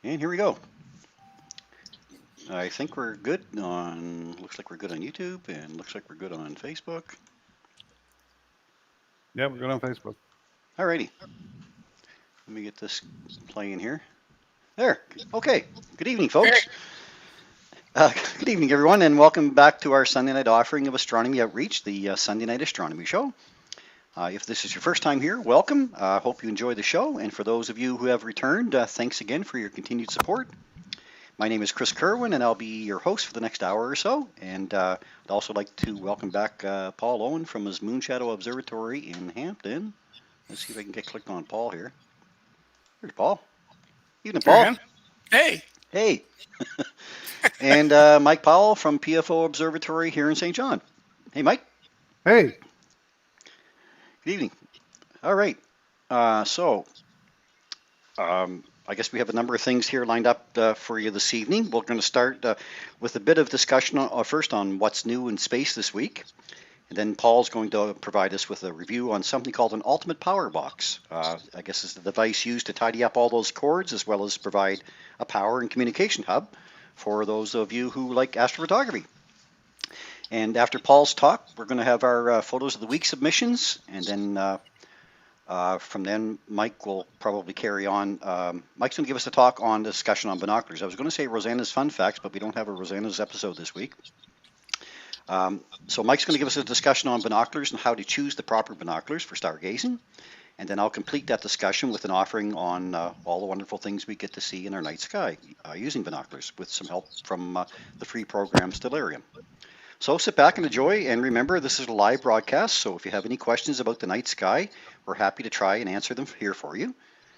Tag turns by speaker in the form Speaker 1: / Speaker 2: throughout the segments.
Speaker 1: And here we go. I think we're good on, looks like we're good on YouTube and looks like we're good on Facebook.
Speaker 2: Yeah, we're good on Facebook.
Speaker 1: Alrighty. Let me get this playing here. There. Okay. Good evening, folks. Good evening, everyone, and welcome back to our Sunday night offering of Astronomy Outreach, the Sunday Night Astronomy Show. If this is your first time here, welcome. Hope you enjoy the show. And for those of you who have returned, thanks again for your continued support. My name is Chris Kerwin, and I'll be your host for the next hour or so. And I'd also like to welcome back Paul Owen from his Moonshadow Observatory in Hampton. Let's see if I can get clicked on Paul here. Here's Paul. Evening, Paul.
Speaker 3: Hey.
Speaker 1: Hey. And Mike Powell from PFO Observatory here in St. John. Hey, Mike.
Speaker 2: Hey.
Speaker 1: Good evening. All right. I guess we have a number of things here lined up for you this evening. We're going to start with a bit of discussion first on what's new in space this week. And then Paul's going to provide us with a review on something called an ultimate power box. I guess it's the device used to tidy up all those cords as well as provide a power and communication hub for those of you who like astrophotography. And after Paul's talk, we're going to have our photos of the week submissions, and then from then, Mike will probably carry on. Mike's going to give us a talk on the discussion on binoculars. I was going to say Rosanna's fun facts, but we don't have a Rosanna's episode this week. So Mike's going to give us a discussion on binoculars and how to choose the proper binoculars for stargazing. And then I'll complete that discussion with an offering on all the wonderful things we get to see in our night sky using binoculars with some help from the free program Stellarium. So sit back and enjoy, and remember, this is a live broadcast, so if you have any questions about the night sky, we're happy to try and answer them here for you.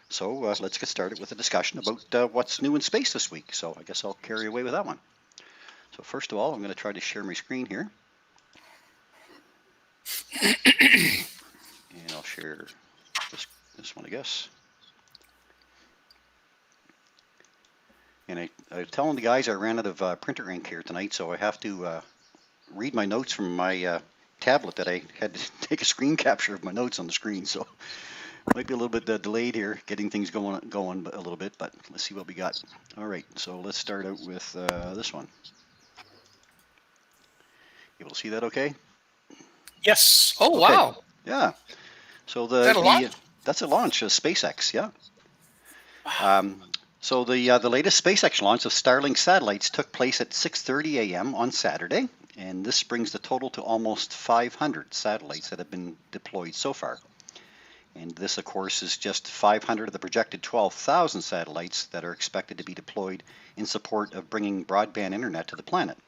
Speaker 1: So let's get started with a discussion about what's new in space this week. So I guess I'll carry away with that one. So first of all, I'm going to try to share my screen here. And I'll share this one, I guess. And I was telling the guys I ran out of printer ink here tonight, so I have to read my notes from my tablet that I had to take a screen capture of my notes on the screen. So might be a little bit delayed here, getting things going a little bit, but let's see what we got. All right, so let's start out with this one. You able to see that okay?
Speaker 3: Yes. Oh,
Speaker 1: okay.
Speaker 3: Wow.
Speaker 1: Yeah. So that's a launch of SpaceX, yeah. Wow. So the latest SpaceX launch of Starlink satellites took place at 6:30 a.m. on Saturday, and this brings the total to almost 500 satellites that have been deployed so far. And this, of course, is just 500 of the projected 12,000 satellites that are expected to be deployed in support of bringing broadband internet to the planet.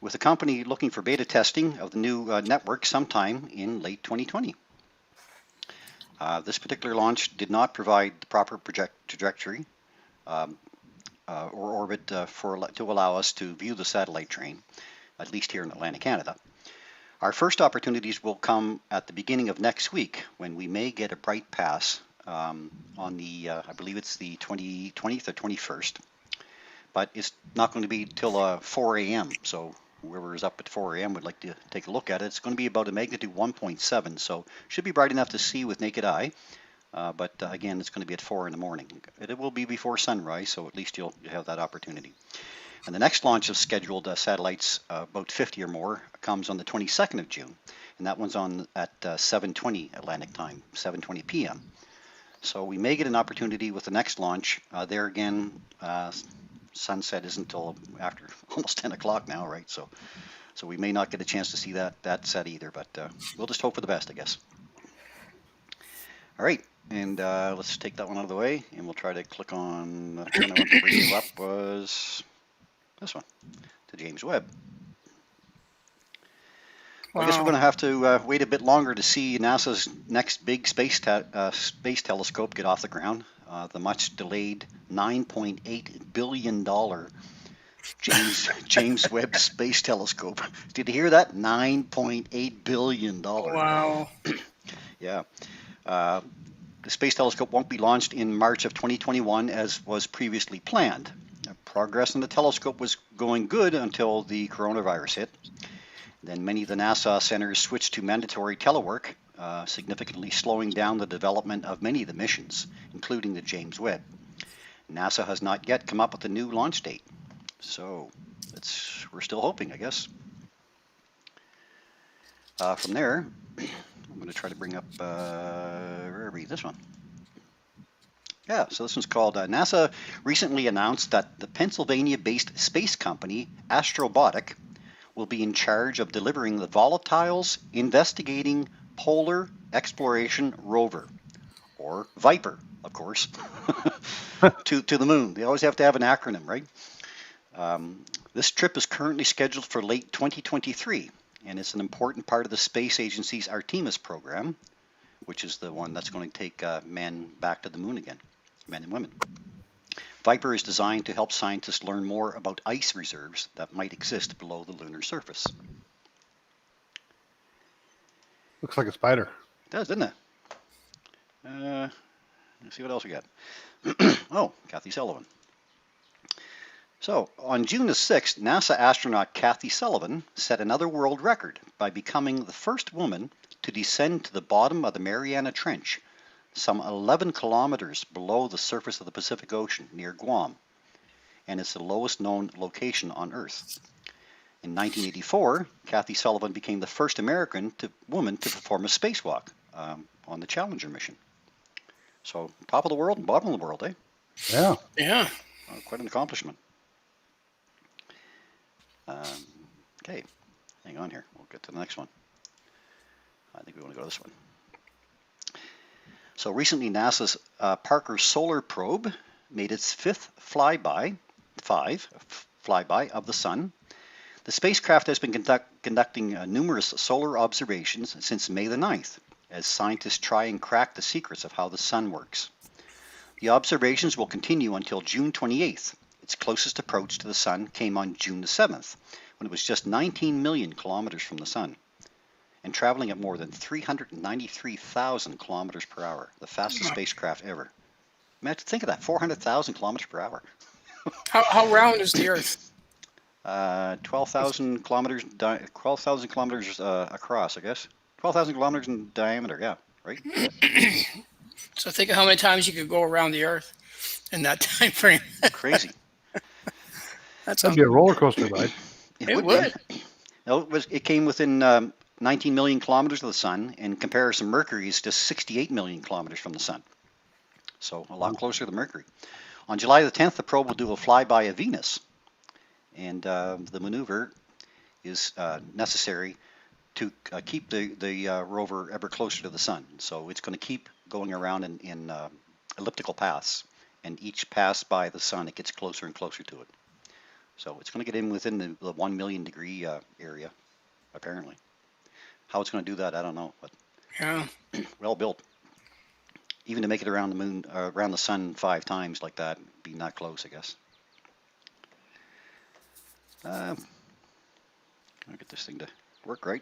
Speaker 1: With the company looking for beta testing of the new network sometime in late 2020. This particular launch did not provide the proper trajectory or orbit to allow us to view the satellite train, at least here in Atlantic Canada. Our first opportunities will come at the beginning of next week, when we may get a bright pass on the, I believe it's the 20th or 21st, but it's not going to be till 4 a.m. So whoever is up at 4 a.m. would like to take a look at it. It's going to be about a magnitude 1.7, so should be bright enough to see with naked eye. But again, it's going to be at 4 in the morning. It will be before sunrise, so at least you'll have that opportunity. And the next launch of scheduled satellites, about 50 or more, comes on the 22nd of June. And that one's on at 7:20 Atlantic time, 7:20 p.m. So we may get an opportunity with the next launch. There again, sunset isn't until after almost 10 o'clock now, right? So we may not get a chance to see that set either, but we'll just hope for the best, I guess. All right, and let's take that one out of the way, and we'll try to click on the one I want to bring you up was this one, to James Webb. Wow. I guess we're going to have to wait a bit longer to see NASA's next big space telescope get off the ground. The much delayed $9.8 billion James Webb Space Telescope. Did you hear that? $9.8 billion.
Speaker 3: Wow.
Speaker 1: Yeah. The Space Telescope won't be launched in March of 2021 as was previously planned. Progress on the telescope was going good until the coronavirus hit. Then many of the NASA centers switched to mandatory telework, significantly slowing down the development of many of the missions, including the James Webb. NASA has not yet come up with a new launch date. So we're still hoping, I guess. From there, I'm going to try to bring up, where are we? This one. Yeah, so this one's called, NASA recently announced that the Pennsylvania-based space company Astrobotic will be in charge of delivering the Volatiles Investigating Polar Exploration Rover, or VIPER, of course, to the moon. They always have to have an acronym, right? This trip is currently scheduled for late 2023, and it's an important part of the space agency's Artemis program, which is the one that's going to take men back to the moon again, men and women. VIPER is designed to help scientists learn more about ice reserves that might exist below the lunar surface.
Speaker 2: Looks like a spider.
Speaker 1: It does, doesn't it? Let's see what else we got. Oh, Kathy Sullivan. So, on June the 6th, NASA astronaut Kathy Sullivan set another world record by becoming the first woman to descend to the bottom of the Mariana Trench, some 11 kilometers below the surface of the Pacific Ocean near Guam, and it's the lowest known location on Earth. In 1984, Kathy Sullivan became the first American woman to perform a spacewalk on the Challenger mission. So, top of the world and bottom of the world, eh?
Speaker 2: Yeah.
Speaker 3: Yeah.
Speaker 1: Quite an accomplishment. Okay, hang on here. We'll get to the next one. I think we want to go to this one. So recently, NASA's Parker Solar Probe made its fifth flyby of the sun. The spacecraft has been conducting numerous solar observations since May the 9th, as scientists try and crack the secrets of how the sun works. The observations will continue until June 28th. Its closest approach to the sun came on June the 7th, when it was just 19 million kilometers from the sun, and traveling at more than 393,000 kilometers per hour, the fastest spacecraft ever. Imagine, think of that, 400,000 kilometers per hour.
Speaker 3: How round is the Earth?
Speaker 1: 12,000 kilometers, 12,000 kilometers across, I guess. 12,000 kilometers in diameter, yeah, right?
Speaker 3: So think of how many times you could go around the Earth in that time frame.
Speaker 1: Crazy.
Speaker 2: That'd be a roller coaster ride.
Speaker 3: It would.
Speaker 1: No, it came within 19 million kilometers of the sun. In comparison, Mercury is just 68 million kilometers from the sun. So a lot closer to Mercury. On July the 10th, the probe will do a flyby of Venus. And the maneuver is necessary to keep the rover ever closer to the sun. So it's going to keep going around in elliptical paths. And each pass by the sun, it gets closer and closer to it. So it's going to get in within the 1 million degree area, apparently. How it's going to do that, I don't know. But
Speaker 3: Yeah.
Speaker 1: well built. Even to make it around the moon, around the sun 5 times like that, being that close, I guess. I'll get this thing to work right.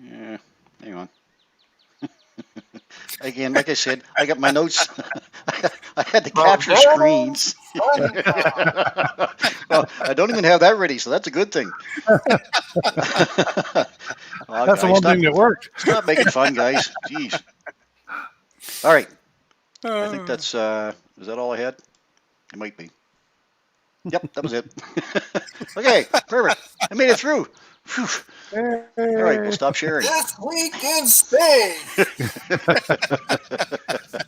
Speaker 1: Yeah, hang on. Again, like I said, I got my notes. I had to capture screens. Well, I don't even have that ready, so that's a good thing. Oh,
Speaker 2: That's the one thing that worked.
Speaker 1: Stop making fun, guys. Jeez. All right. I think that's, is that all I had? It might be. Yep, that was it. Okay, perfect. I made it through. Whew. All right, we'll stop sharing.
Speaker 4: This week in space.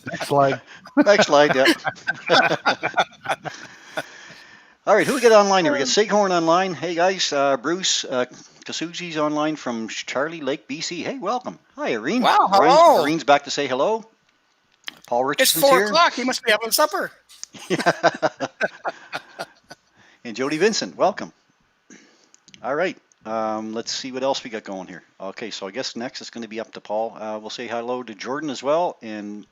Speaker 2: Next slide.
Speaker 1: Next slide, yeah. All right, who we get online here? We got Sighorn online. Hey, guys. Bruce Kasuji's online from Charlie Lake, BC. Hey, welcome. Hi, Irene.
Speaker 3: Wow, hello.
Speaker 1: Irene's back to say hello. Paul
Speaker 3: It's
Speaker 1: Richardson's
Speaker 3: 4
Speaker 1: here.
Speaker 3: o'clock. He must be having supper.
Speaker 1: And Jody Vincent, welcome. All right. Let's see what else we got going here. Okay, so I guess next it's going to be up to Paul. We'll say hello to Jordan as well, and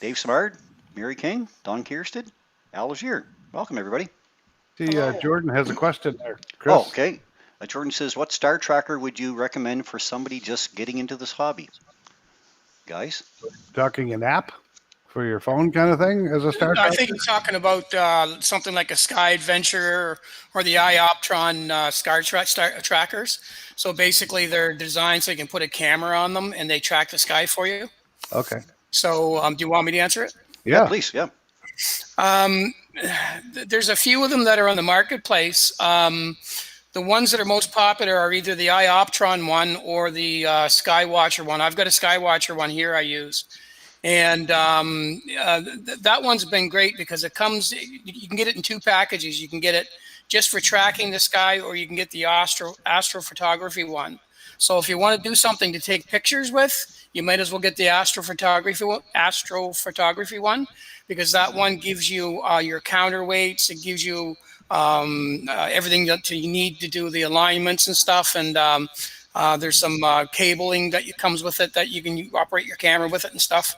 Speaker 1: Dave Samard, Mary King, Don Kiersted, Al Legier. Welcome, everybody.
Speaker 2: See, Jordan has a question there. Chris.
Speaker 1: Oh, okay. Jordan says, what star tracker would you recommend for somebody just getting into this hobby? Guys?
Speaker 2: Talking an app for your phone kind of thing as a star
Speaker 3: I
Speaker 2: tracker?
Speaker 3: think he's talking about something like a Sky Adventure or the iOptron star trackers. So basically, they're designed so you can put a camera on them and they track the sky for you.
Speaker 2: Okay.
Speaker 3: So do you want me to answer it?
Speaker 1: Yeah, please. Yeah.
Speaker 3: There's a few of them that are on the marketplace. The ones that are most popular are either the iOptron one or the Skywatcher one. I've got a Skywatcher one here I use. And that one's been great because it comes, you can get it in two packages. You can get it just for tracking the sky, or you can get the astrophotography one. So if you want to do something to take pictures with, you might as well get the astrophotography one, because that one gives you your counterweights. It gives you everything that you need to do the alignments and stuff. And there's some cabling that comes with it that you can operate your camera with it and stuff.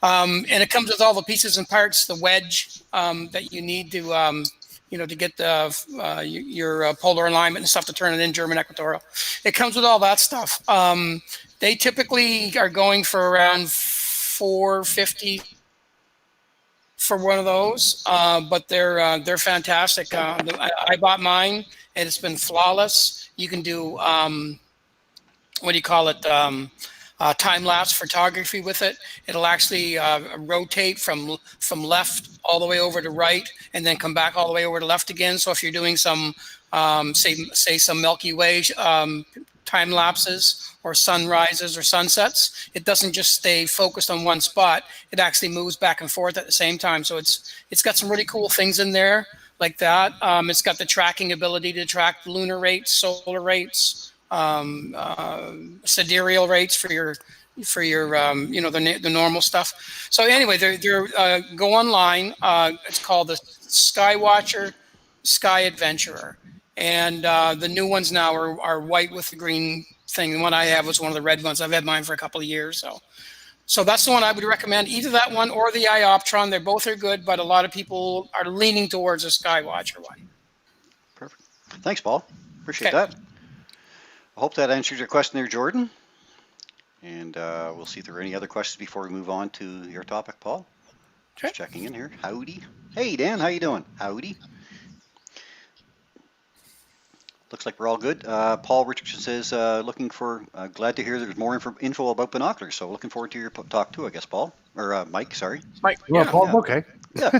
Speaker 3: And it comes with all the pieces and parts, the wedge that you need to to get your polar alignment and stuff to turn it in German equatorial. It comes with all that stuff. They typically are going for around $450 for one of those, but they're fantastic. I bought mine and it's been flawless. You can do what do you call it? Time-lapse photography with it. It'll actually rotate from left all the way over to right, and then come back all the way over to left again. So if you're doing some, say some Milky Way time lapses or sunrises or sunsets, it doesn't just stay focused on one spot. It actually moves back and forth at the same time. So it's got some really cool things in there like that. It's got the tracking ability to track lunar rates, solar rates, sidereal rates for your the normal stuff. So anyway, they're go online. It's called the Skywatcher Sky Adventurer, and the new ones now are white with the green thing. The one I have was one of the red ones. I've had mine for a couple of years. So that's the one I would recommend. Either that one or the iOptron. They both are good, but a lot of people are leaning towards the Skywatcher one.
Speaker 1: Perfect. Thanks, Paul. Appreciate that. I hope that answers your question there, Jordan. And we'll see if there are any other questions before we move on to your topic, Paul. Just checking in here. Howdy. Hey, Dan, how you doing? Howdy. Looks like we're all good. Paul Richardson says, glad to hear there's more info about binoculars. So looking forward to your talk too, I guess, Paul. Or Mike, sorry.
Speaker 2: Mike. Well, Paul, yeah. Okay.
Speaker 1: Yeah.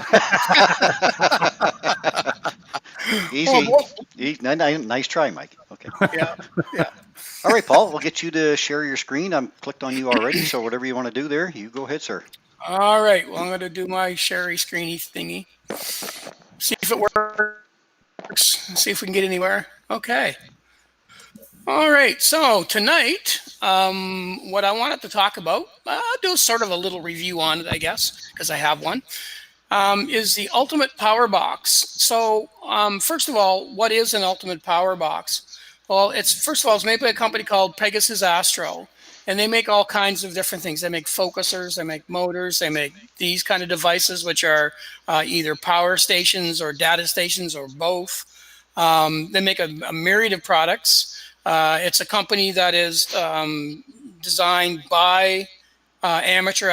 Speaker 1: Easy. Nice try, Mike. Okay.
Speaker 3: Yeah.
Speaker 1: All right, Paul, we'll get you to share your screen. I'm clicked on you already, so whatever you want to do there, you go ahead, sir.
Speaker 3: All right. Well, I'm going to do my share screeny thingy. See if it works. See if we can get anywhere. Okay. All right. So tonight, what I wanted to talk about, I'll do sort of a little review on it, I guess, because I have one. Is the Ultimate Power Box. So first of all, what is an Ultimate Power Box? Well, it's made by a company called Pegasus Astro, and they make all kinds of different things. They make focusers, they make motors, they make these kind of devices, which are either power stations or data stations or both. They make a myriad of products. It's a company that is designed by amateur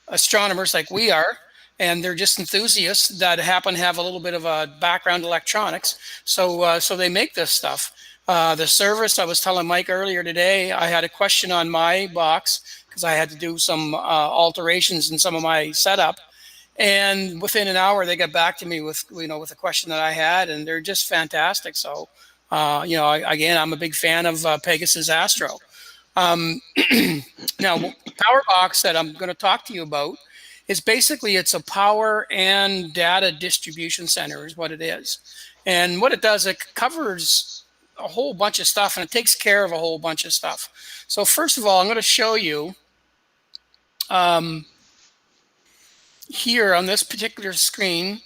Speaker 3: astronomers like we are, and they're just enthusiasts that happen to have a little bit of a background in electronics. So they make this stuff. The service, I was telling Mike earlier today, I had a question on my box because I had to do some alterations in some of my setup. And within an hour, they got back to me with a question that I had, and they're just fantastic. So, again, I'm a big fan of Pegasus Astro. Now, Power Box that I'm going to talk to you about is basically it's a power and data distribution center is what it is. And what it does, it covers a whole bunch of stuff, and it takes care of a whole bunch of stuff. So first of all, I'm going to show you here on this particular screen,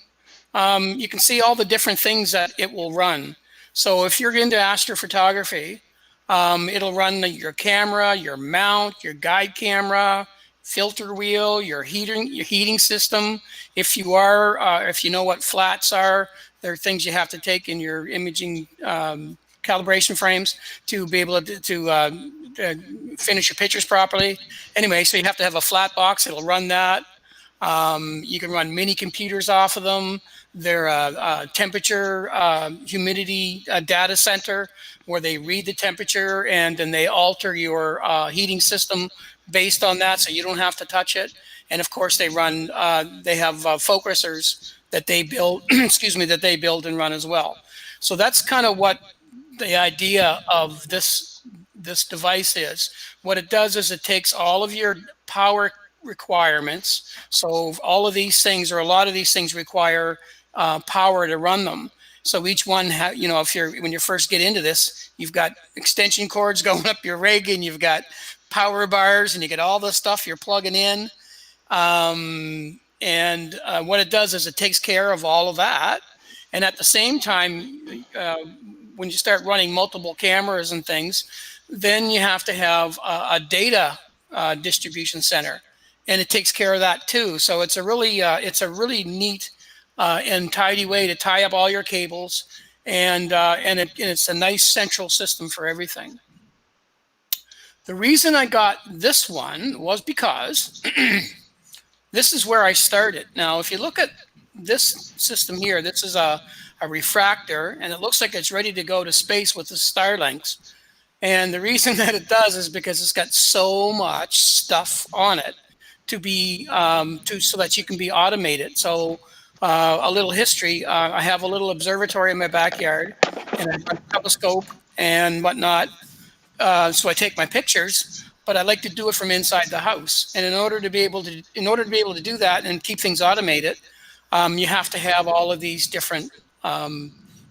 Speaker 3: you can see all the different things that it will run. So if you're into astrophotography, it'll run your camera, your mount, your guide camera, filter wheel, your heating system. If you know what flats are, there are things you have to take in your imaging calibration frames to be able to finish your pictures properly. Anyway, so you have to have a flat box. It'll run that. You can run mini computers off of them. They're a temperature, humidity data center where they read the temperature and then they alter your heating system based on that, so you don't have to touch it. And of course, they run. They have focusers that they build. Excuse me, that they build and run as well. So that's kind of what the idea of this device is. What it does is it takes all of your power requirements. So all of these things, or a lot of these things, require power to run them. So each one, if when you first get into this, you've got extension cords going up your rig, and you've got power bars, and you get all the stuff you're plugging in. What it does is it takes care of all of that. And at the same time, when you start running multiple cameras and things, then you have to have a data distribution center, and it takes care of that too. So it's a really neat and tidy way to tie up all your cables, and it's a nice central system for everything. The reason I got this one was because this is where I started. Now, if you look at this system here, this is a refractor, and it looks like it's ready to go to space with the Starlinks. And the reason that it does is because it's got so much stuff on it to be so that you can be automated. So a little history. I have a little observatory in my backyard, and I've got a telescope and whatnot. So I take my pictures, but I like to do it from inside the house. And in order to be able to do that and keep things automated, you have to have all of these different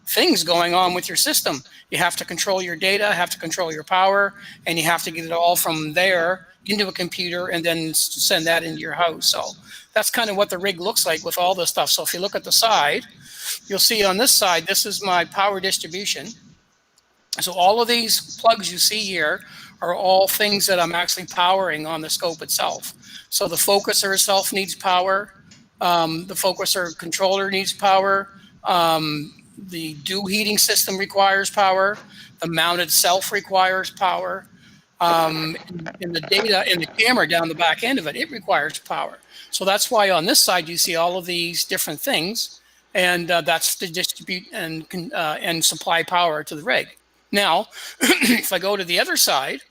Speaker 3: things going on with your system. You have to control your data, have to control your power, and you have to get it all from there into a computer and then send that into your house. So that's kind of what the rig looks like with all this stuff. So if you look at the side, you'll see on this side, this is my power distribution. So all of these plugs you see here are all things that I'm actually powering on the scope itself. So the focuser itself needs power. The focuser controller needs power. The dew heating system requires power. The mount itself requires power. And the data in the camera down the back end of it, it requires power. So that's why on this side you see all of these different things, and that's to distribute and supply power to the rig. Now, if I go to the other side,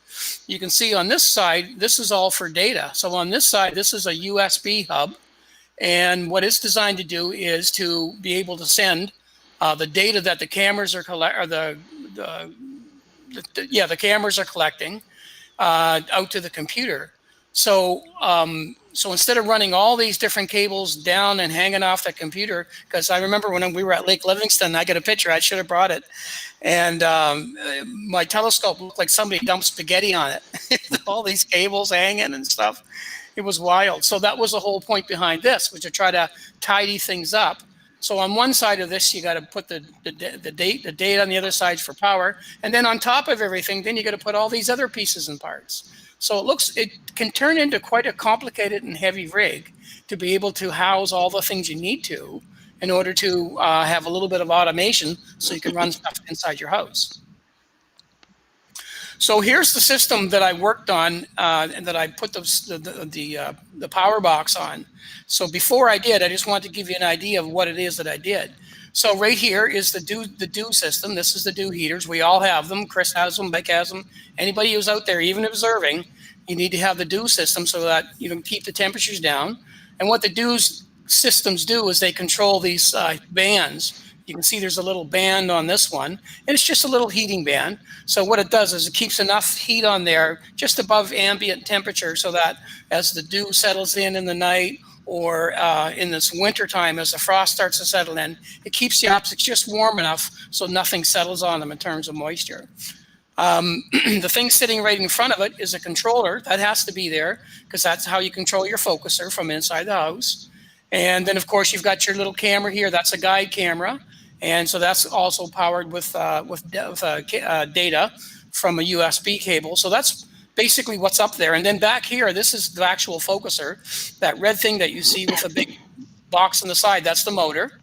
Speaker 3: you can see on this side, this is all for data. So on this side, this is a USB hub. And what it's designed to do is to be able to send the data that the cameras are the cameras are collecting out to the computer. So so instead of running all these different cables down and hanging off the computer, because I remember when we were at Lake Livingston, I got a picture. I should have brought it, and my telescope looked like somebody dumped spaghetti on it. All these cables hanging and stuff. It was wild. So that was the whole point behind this, was to try to tidy things up. So on one side of this, you got to put the data on the other side for power, and then on top of everything, then you got to put all these other pieces and parts. So it can turn into quite a complicated and heavy rig to be able to house all the things you need to in order to have a little bit of automation so you can run stuff inside your house. So here's the system that I worked on and that I put the power box on. So before I did, I just wanted to give you an idea of what it is that I did. So right here is the dew system. This is the dew heaters. We all have them. Chris has them. Beck has them. Anybody who's out there, even observing, you need to have the dew system so that you can keep the temperatures down. And what the dew systems do is they control these bands. You can see there's a little band on this one, and it's just a little heating band. So what it does is it keeps enough heat on there just above ambient temperature so that as the dew settles in the night, or in this winter time, as the frost starts to settle in, it keeps the optics just warm enough so nothing settles on them in terms of moisture. The thing sitting right in front of it is a controller. That has to be there because that's how you control your focuser from inside the house. And then, of course, you've got your little camera here. That's a guide camera. And so that's also powered with data from a USB cable. So that's basically what's up there. And then back here, this is the actual focuser. That red thing that you see with a big box on the side, that's the motor.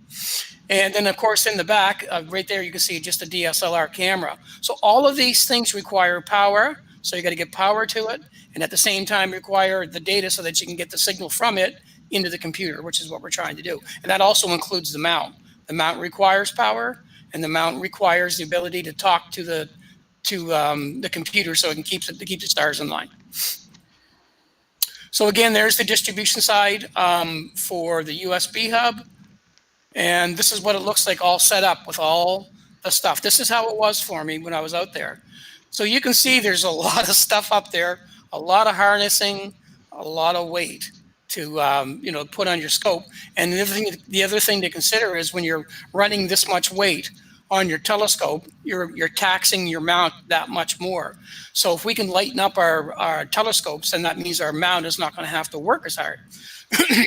Speaker 3: And then, of course, in the back, right there, you can see just a DSLR camera. So all of these things require power. So you got to get power to it. And at the same time, require the data so that you can get the signal from it into the computer, which is what we're trying to do. And that also includes the mount. The mount requires power, and the mount requires the ability to talk to the computer so it can keep the stars in line. So again, there's the distribution side for the USB hub. And this is what it looks like all set up with all the stuff. This is how it was for me when I was out there. So you can see there's a lot of stuff up there, a lot of harnessing, a lot of weight to put on your scope. And the other thing to consider is when you're running this much weight on your telescope, you're taxing your mount that much more. So if we can lighten up our telescopes, then that means our mount is not going to have to work as hard,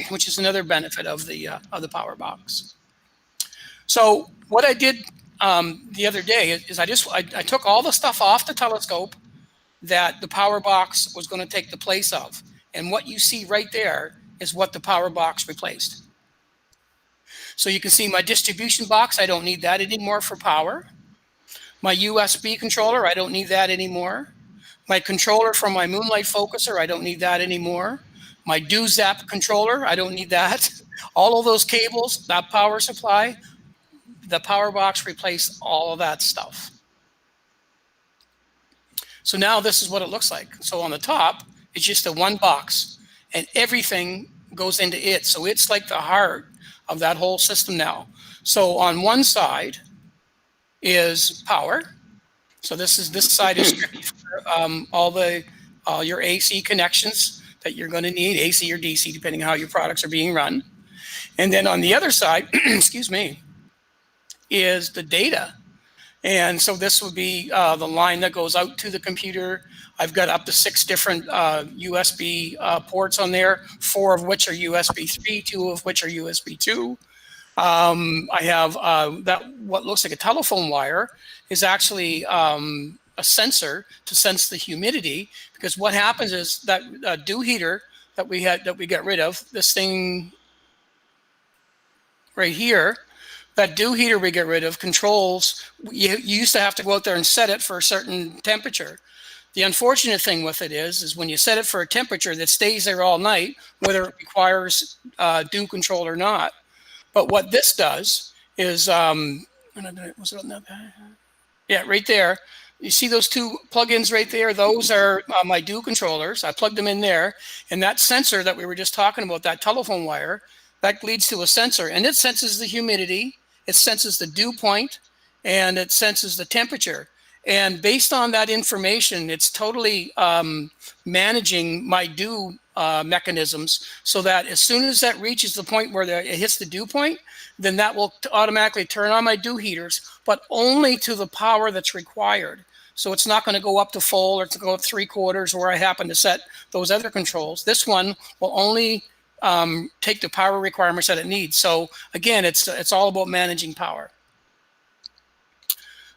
Speaker 3: which is another benefit of the power box. So what I did the other day is I took all the stuff off the telescope that the power box was going to take the place of. And what you see right there is what the power box replaced. So you can see my distribution box, I don't need that anymore for power. My USB controller, I don't need that anymore. My controller from my Moonlight focuser, I don't need that anymore. My Do-Zap controller, I don't need that. All of those cables, that power supply, the power box replaced all of that stuff. So now this is what it looks like. So on the top, it's just a one box and everything goes into it. So it's like the heart of that whole system now. So on one side is power. So this side is strictly for all your AC connections that you're going to need, AC or DC, depending on how your products are being run. And then on the other side, excuse me, is the data. And so this would be the line that goes out to the computer. I've got up to 6 different USB ports on there, 4 of which are USB 3, 2 of which are USB 2. I have what looks like a telephone wire is actually a sensor to sense the humidity, because what happens is that dew heater that we got rid of, this thing right here, that dew heater we get rid of controls, you used to have to go out there and set it for a certain temperature. The unfortunate thing with it is when you set it for a temperature that stays there all night, whether it requires dew control or not. But what this does is, was it on that? Yeah, right there. You see those 2 plugins right there? Those are my dew controllers. I plugged them in there. And that sensor that we were just talking about, that telephone wire, that leads to a sensor. And it senses the humidity, it senses the dew point, and it senses the temperature. And based on that information, it's totally managing my dew mechanisms so that as soon as that reaches the point where it hits the dew point, then that will automatically turn on my dew heaters, but only to the power that's required. So it's not going to go up to full or to go up 3/4 where I happen to set those other controls. This one will only take the power requirements that it needs. So again, it's all about managing power.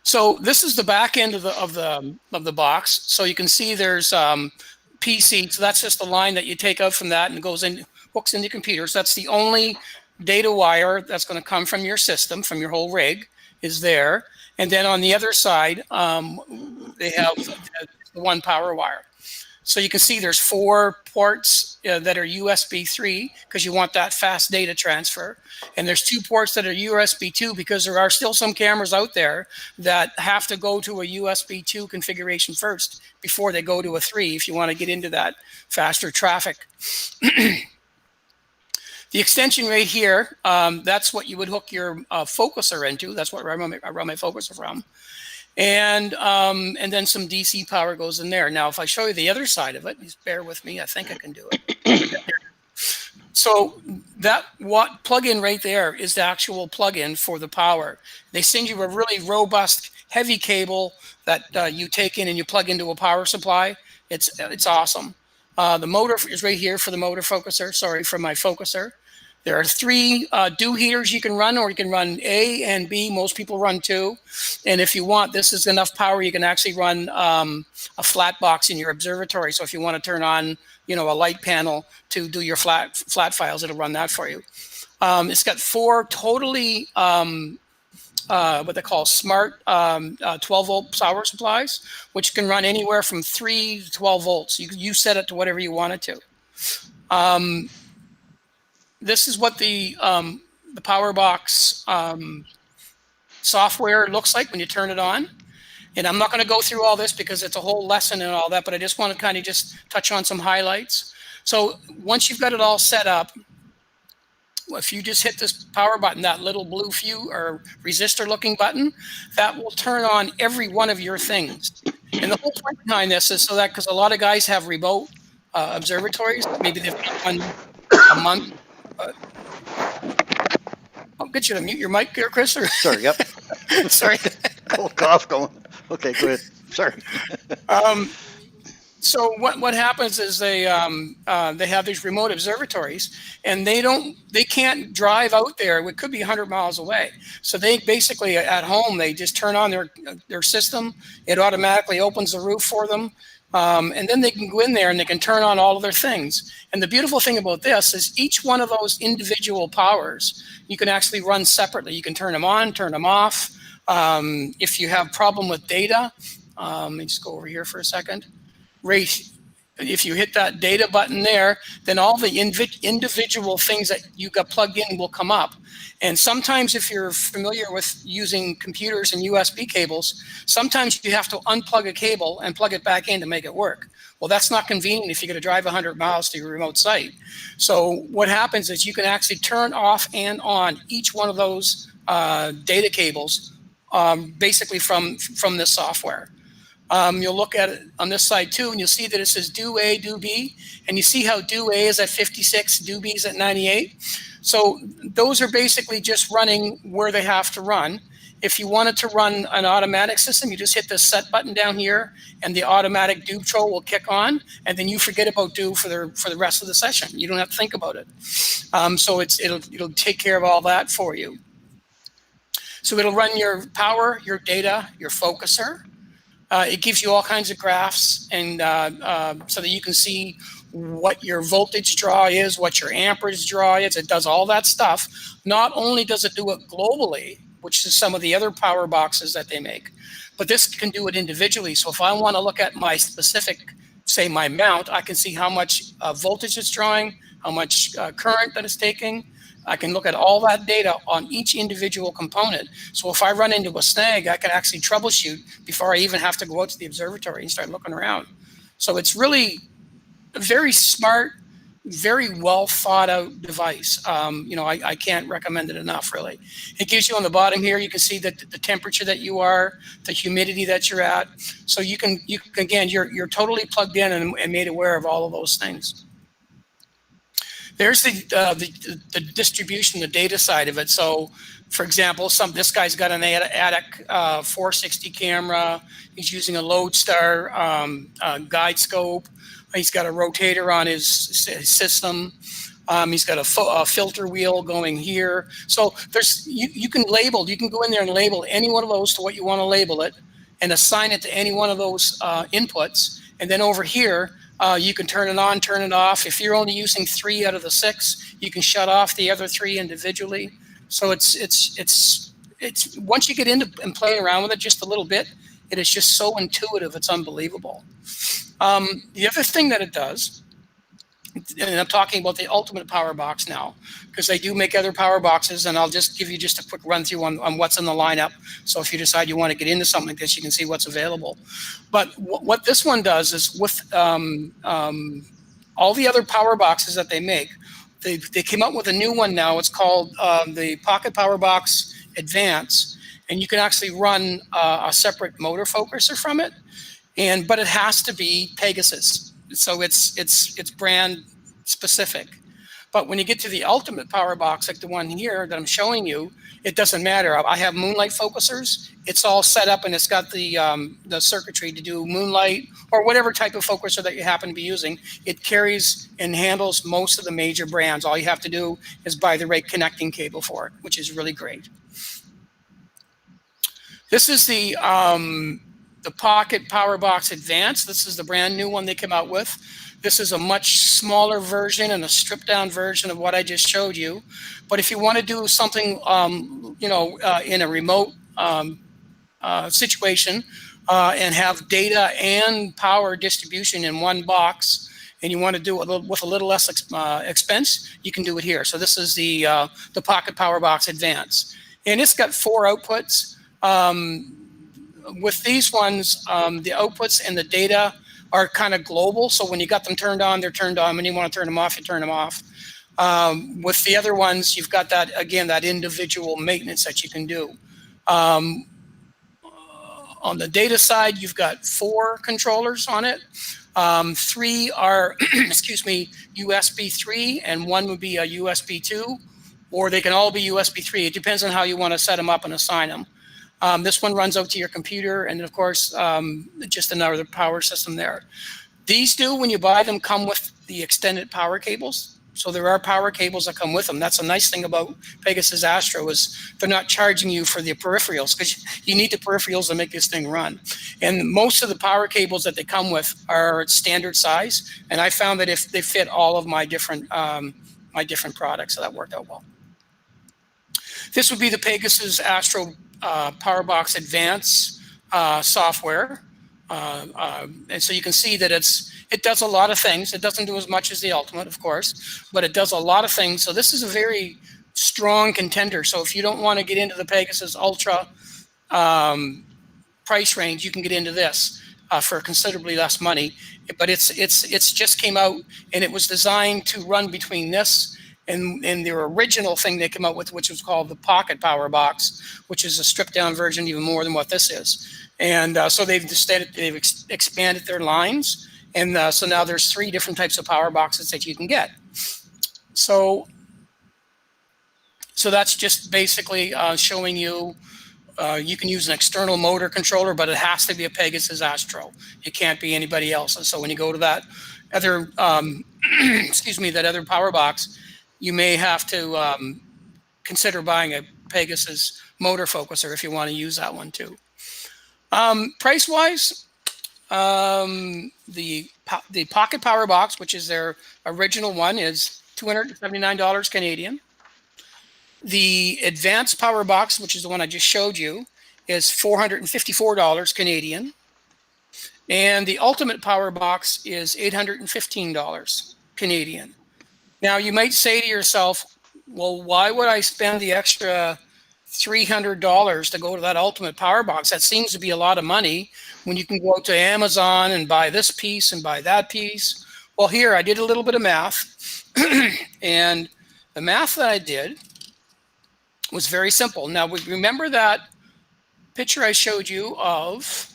Speaker 3: So this is the back end of the box. So you can see there's PC. So that's just the line that you take out from that and goes in, hooks into computers. That's the only data wire that's going to come from your system, from your whole rig, is there. And then on the other side, they have the one power wire. So you can see there's 4 ports that are USB 3 because you want that fast data transfer. And there's 2 ports that are USB 2 because there are still some cameras out there that have to go to a USB 2 configuration first before they go to a 3 if you want to get into that faster traffic. The extension right here, that's what you would hook your focuser into. That's what I run my focuser from. And then some DC power goes in there. Now, if I show you the other side of it, just bear with me. I think I can do it. So that plug-in right there is the actual plug-in for the power. They send you a really robust, heavy cable that you take in and you plug into a power supply. It's awesome. The motor is right here for the motor focuser. Sorry, for my focuser. There are 3 dew heaters you can run, or you can run A and B. Most people run 2. And if you want, this is enough power, you can actually run a flat box in your observatory. So if you want to turn on, a light panel to do your flat files, it'll run that for you. It's got 4 totally what they call smart 12-volt power supplies, which can run anywhere from 3 to 12 volts. You set it to whatever you want it to. this is what the PowerBox software looks like when you turn it on. And I'm not going to go through all this because it's a whole lesson and all that, but I just want to kind of just touch on some highlights. So once you've got it all set up, if you just hit this power button, that little blue fuse or resistor looking button, that will turn on every one of your things. And the whole point behind this is so that, because a lot of guys have remote observatories, maybe they've got one a month. I'll get you to mute your mic there, Chris. Or?
Speaker 1: Sorry, yep.
Speaker 3: Sorry.
Speaker 1: Cold cough going. Okay, go ahead. Sorry.
Speaker 3: So what happens is they have these remote observatories, and they can't drive out there. It could be 100 miles away. So they basically at home they just turn on their system. It automatically opens the roof for them, and then they can go in there and they can turn on all of their things. And the beautiful thing about this is each one of those individual powers you can actually run separately. You can turn them on, turn them off. If you have problem with data, let me just go over here for a second. If you hit that data button there, then all the individual things that you got plugged in will come up. And sometimes if you're familiar with using computers and USB cables, sometimes you have to unplug a cable and plug it back in to make it work. Well, that's not convenient if you're going to drive 100 miles to your remote site. So what happens is you can actually turn off and on each one of those data cables basically from this software. You'll look at it on this side too, and you'll see that it says do A, do B, and you see how do A is at 56, do B is at 98. So those are basically just running where they have to run. If you wanted to run an automatic system, you just hit the set button down here, and the automatic do control will kick on, and then you forget about do for the rest of the session. You don't have to think about it. So it'll take care of all that for you. So it'll run your power, your data, your focuser. It gives you all kinds of graphs, and so that you can see what your voltage draw is, what your amperage draw is. It does all that stuff. Not only does it do it globally, which is some of the other power boxes that they make, but this can do it individually. So if I want to look at my specific, say my mount, I can see how much voltage it's drawing, how much current that it's taking. I can look at all that data on each individual component. So if I run into a snag, I can actually troubleshoot before I even have to go out to the observatory and start looking around. So it's really a very smart, very well thought out device. I can't recommend it enough, really. It gives you on the bottom here, you can see that the temperature that you are, the humidity that you're at. So you can again, you're totally plugged in and made aware of all of those things. There's the distribution, the data side of it. So, for example, this guy's got an attic 460 camera. He's using a Lodestar guide scope. He's got a rotator on his system. He's got a filter wheel going here. So you can label. You can go in there and label any one of those to what you want to label it, and assign it to any one of those inputs. And then over here, you can turn it on, turn it off. If you're only using 3 out of the 6, you can shut off the other 3 individually. So it's once you get into and play around with it just a little bit, it is just so intuitive. It's unbelievable. The other thing that it does, and I'm talking about the ultimate power box now, because they do make other power boxes, and I'll just give you just a quick run through on what's in the lineup. So if you decide you want to get into something like this, you can see what's available. But what this one does is with all the other power boxes that they make, they came up with a new one now. It's called the Pocket Power Box Advance, and you can actually run a separate motor focuser from it. But it has to be Pegasus. So it's brand specific. But when you get to the ultimate power box, like the one here that I'm showing you, it doesn't matter. I have Moonlight focusers. It's all set up, and it's got the circuitry to do Moonlight or whatever type of focuser that you happen to be using. It carries and handles most of the major brands. All you have to do is buy the right connecting cable for it, which is really great. This is the Pocket Power Box Advance. This is the brand new one they came out with. This is a much smaller version and a stripped down version of what I just showed you. But if you want to do something, in a remote situation and have data and power distribution in one box, and you want to do it with a little less expense, you can do it here. So this is the Pocket Power Box Advance, and it's got 4 outputs. With these ones, the outputs and the data are kind of global. So when you got them turned on, they're turned on. When you want to turn them off, you turn them off. With the other ones, you've got that, again, that individual maintenance that you can do. On the data side, you've got 4 controllers on it. 3 are, excuse me, USB 3, and 1 would be a USB 2, or they can all be USB 3. It depends on how you want to set them up and assign them. This one runs out to your computer, and of course, just another power system there. These do, when you buy them, come with the extended power cables. So there are power cables that come with them. That's a nice thing about Pegasus Astro, is they're not charging you for the peripherals, because you need the peripherals to make this thing run. And most of the power cables that they come with are standard size, and I found that if they fit all of my different products, so that worked out well. This would be the Pegasus Astro PowerBox Advance software, and so you can see that it does a lot of things. It doesn't do as much as the Ultimate, of course, but it does a lot of things. So this is a very strong contender. So if you don't want to get into the Pegasus Ultra price range, you can get into this for considerably less money. But it's just came out, and it was designed to run between this and their original thing they came out with, which was called the Pocket Power Box, which is a stripped down version even more than what this is. And so they've expanded their lines, and so now there's 3 different types of power boxes that you can get. So that's just basically showing you you can use an external motor controller, but it has to be a Pegasus Astro. It can't be anybody else. And so when you go to that other excuse me, that other power box, you may have to consider buying a Pegasus motor focuser if you want to use that one too. Price-wise, the Pocket Power Box, which is their original one, is $279 Canadian. The Advanced Power Box, which is the one I just showed you, is $454 Canadian. And the Ultimate Power Box is $815 Canadian. Now, you might say to yourself, well, why would I spend the extra $300 to go to that Ultimate Power Box? That seems to be a lot of money when you can go out to Amazon and buy this piece and buy that piece. Well, here, I did a little bit of math, and the math that I did was very simple. Now, remember that picture I showed you of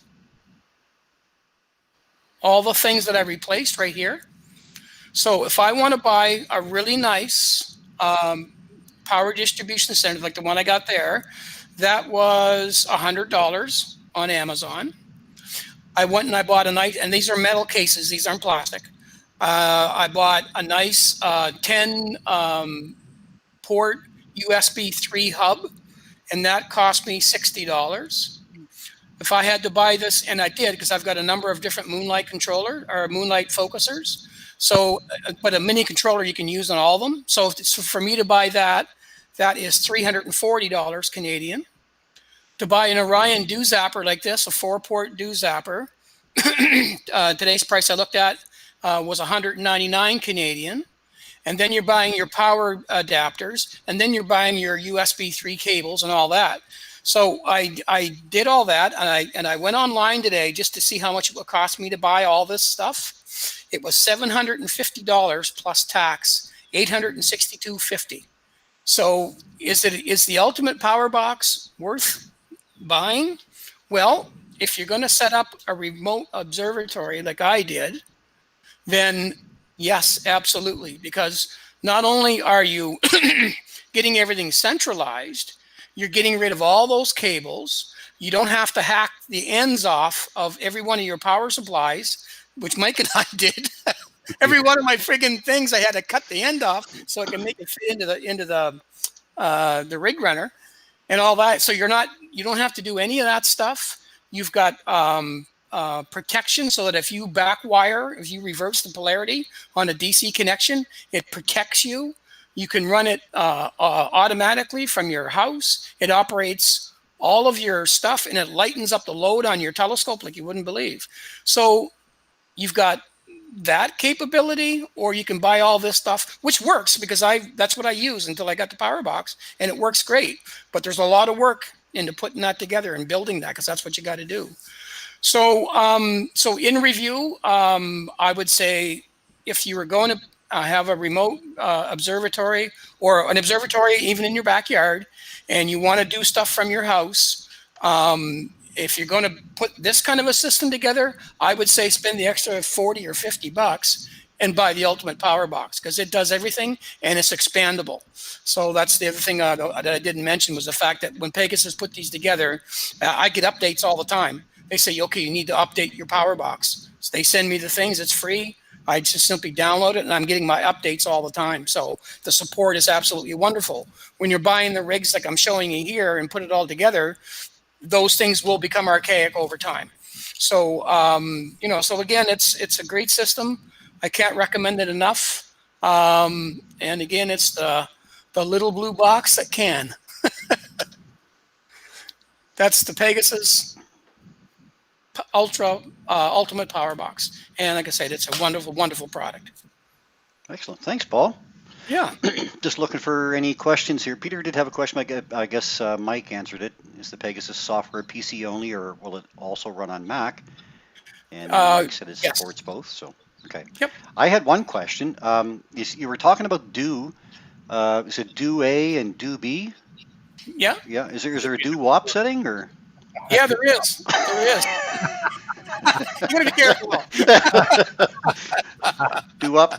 Speaker 3: all the things that I replaced right here? So if I want to buy a really nice power distribution center, like the one I got there, that was $100 on Amazon. I went and I bought a nice, and these are metal cases, these aren't plastic. I bought a nice 10 port USB 3 hub, and that cost me $60. If I had to buy this, and I did, because I've got a number of different Moonlight Moonlight focusers. So, but a mini controller you can use on all of them. So for me to buy that, that is $340 Canadian. To buy an Orion dew zapper like this, a 4-port dew zapper, today's price I looked at was $199 Canadian. And then you're buying your power adapters, and then you're buying your USB 3 cables and all that. So I did all that, and I went online today just to see how much it would cost me to buy all this stuff. It was $750 plus tax, $862.50. So is the Ultimate Power Box worth buying? Well, if you're going to set up a remote observatory like I did, then yes, absolutely. Because not only are you getting everything centralized, you're getting rid of all those cables. You don't have to hack the ends off of every one of your power supplies, which Mike and I did. Every one of my friggin' things, I had to cut the end off so I can make it fit into the rig runner and all that. So you don't have to do any of that stuff. You've got protection so that if you backwire, if you reverse the polarity on a DC connection, it protects you. You can run it automatically from your house. It operates all of your stuff, and it lightens up the load on your telescope like you wouldn't believe. So you've got that capability, or you can buy all this stuff, which works because that's what I use until I got the power box, and it works great. But there's a lot of work into putting that together and building that, because that's what you got to do. So, so in review, I would say if you were going to have a remote observatory, or an observatory even in your backyard, and you want to do stuff from your house, if you're going to put this kind of a system together, I would say spend the extra 40 or 50 bucks and buy the ultimate power box, because it does everything and it's expandable. So that's the other thing that I didn't mention, was the fact that when Pegasus put these together, I get updates all the time. They say, okay, you need to update your power box. So they send me the things, it's free. I just simply download it, and I'm getting my updates all the time. So the support is absolutely wonderful. When you're buying the rigs like I'm showing you here and put it all together, those things will become archaic over time. So, you know, so again, it's a great system. I can't recommend it enough. And again, it's the little blue box that can. That's the Pegasus Ultimate Power Box. And like I said, it's a wonderful, wonderful product.
Speaker 1: Excellent. Thanks, Paul.
Speaker 3: Yeah.
Speaker 1: Just looking for any questions here. Peter did have a question. I guess Mike answered it. Is the Pegasus software PC only, or will it also run on Mac? And Mike said it
Speaker 3: yes.
Speaker 1: supports both. So, okay.
Speaker 3: Yep.
Speaker 1: I had one question. You were talking about Do. Is it Do A and Do B?
Speaker 3: Yeah.
Speaker 1: Yeah. Is there a Do WAP setting, or?
Speaker 3: Yeah, there is. There is. You gotta be careful.
Speaker 1: Do up.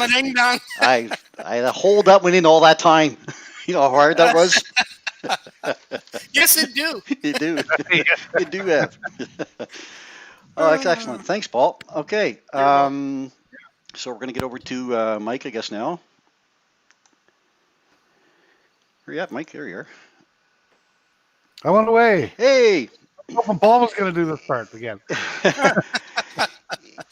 Speaker 3: Ding dong.
Speaker 1: I hold that one in all that time. You know how hard that was?
Speaker 3: Yes, it do.
Speaker 1: You do. You do have. Oh, that's excellent. Thanks, Paul. Okay. So we're going to get over to Mike, I guess, now. Where you at, Mike? There you are.
Speaker 2: I went away.
Speaker 1: Hey!
Speaker 2: Paul was going to do this part again.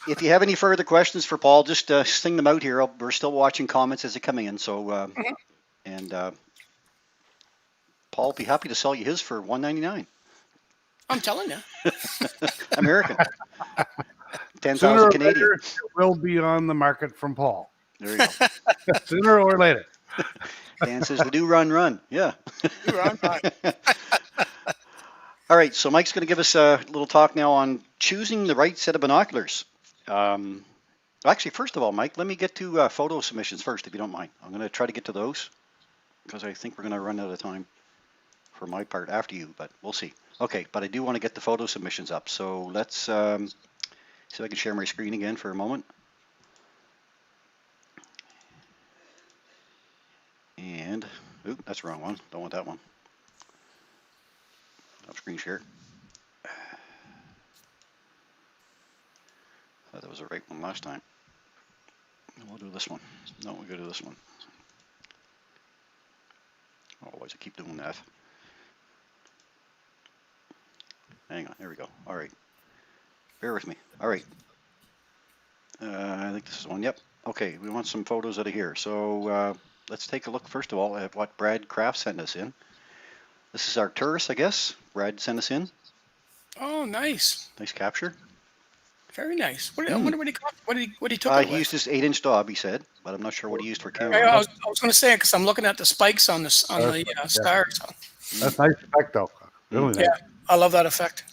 Speaker 1: If you have any further questions for Paul, just sing them out here. We're still watching comments as they come in. So, and Paul will be happy to sell you his for $199.
Speaker 3: I'm telling you.
Speaker 1: American. 10,000 Canadian.
Speaker 2: Later, it will be on the market from Paul.
Speaker 1: There you go.
Speaker 2: Sooner or later.
Speaker 1: Dan says the do run. Yeah.
Speaker 3: You're on time.
Speaker 1: All right, so Mike's going to give us a little talk now on choosing the right set of binoculars. Actually, first of all, Mike, let me get to photo submissions first, if you don't mind. I'm going to try to get to those because I think we're going to run out of time for my part after you, but we'll see. Okay, but I do want to get the photo submissions up. So let's see if I can share my screen again for a moment. And, oop, that's the wrong one. Don't want that one. Off screen share. Thought that was the right one last time. We'll do this one. No, we'll go to this one. Otherwise, I keep doing that. Hang on, there we go. All right. Bear with me. All right. I think this is one. Yep. Okay, we want some photos out of here. So let's take a look, first of all, at what Brad Kraft sent us in. This is Arcturus, I guess. Brad sent us in.
Speaker 3: Oh, nice.
Speaker 1: Nice capture.
Speaker 3: Very nice. I wonder what he took it
Speaker 1: He
Speaker 3: with.
Speaker 1: used his 8-inch Dob, he said, but I'm not sure what he used for camera.
Speaker 3: I was going to say, because I'm looking at the spikes on the star. So.
Speaker 2: That's nice effect, though. Really nice.
Speaker 3: Yeah, I love that effect.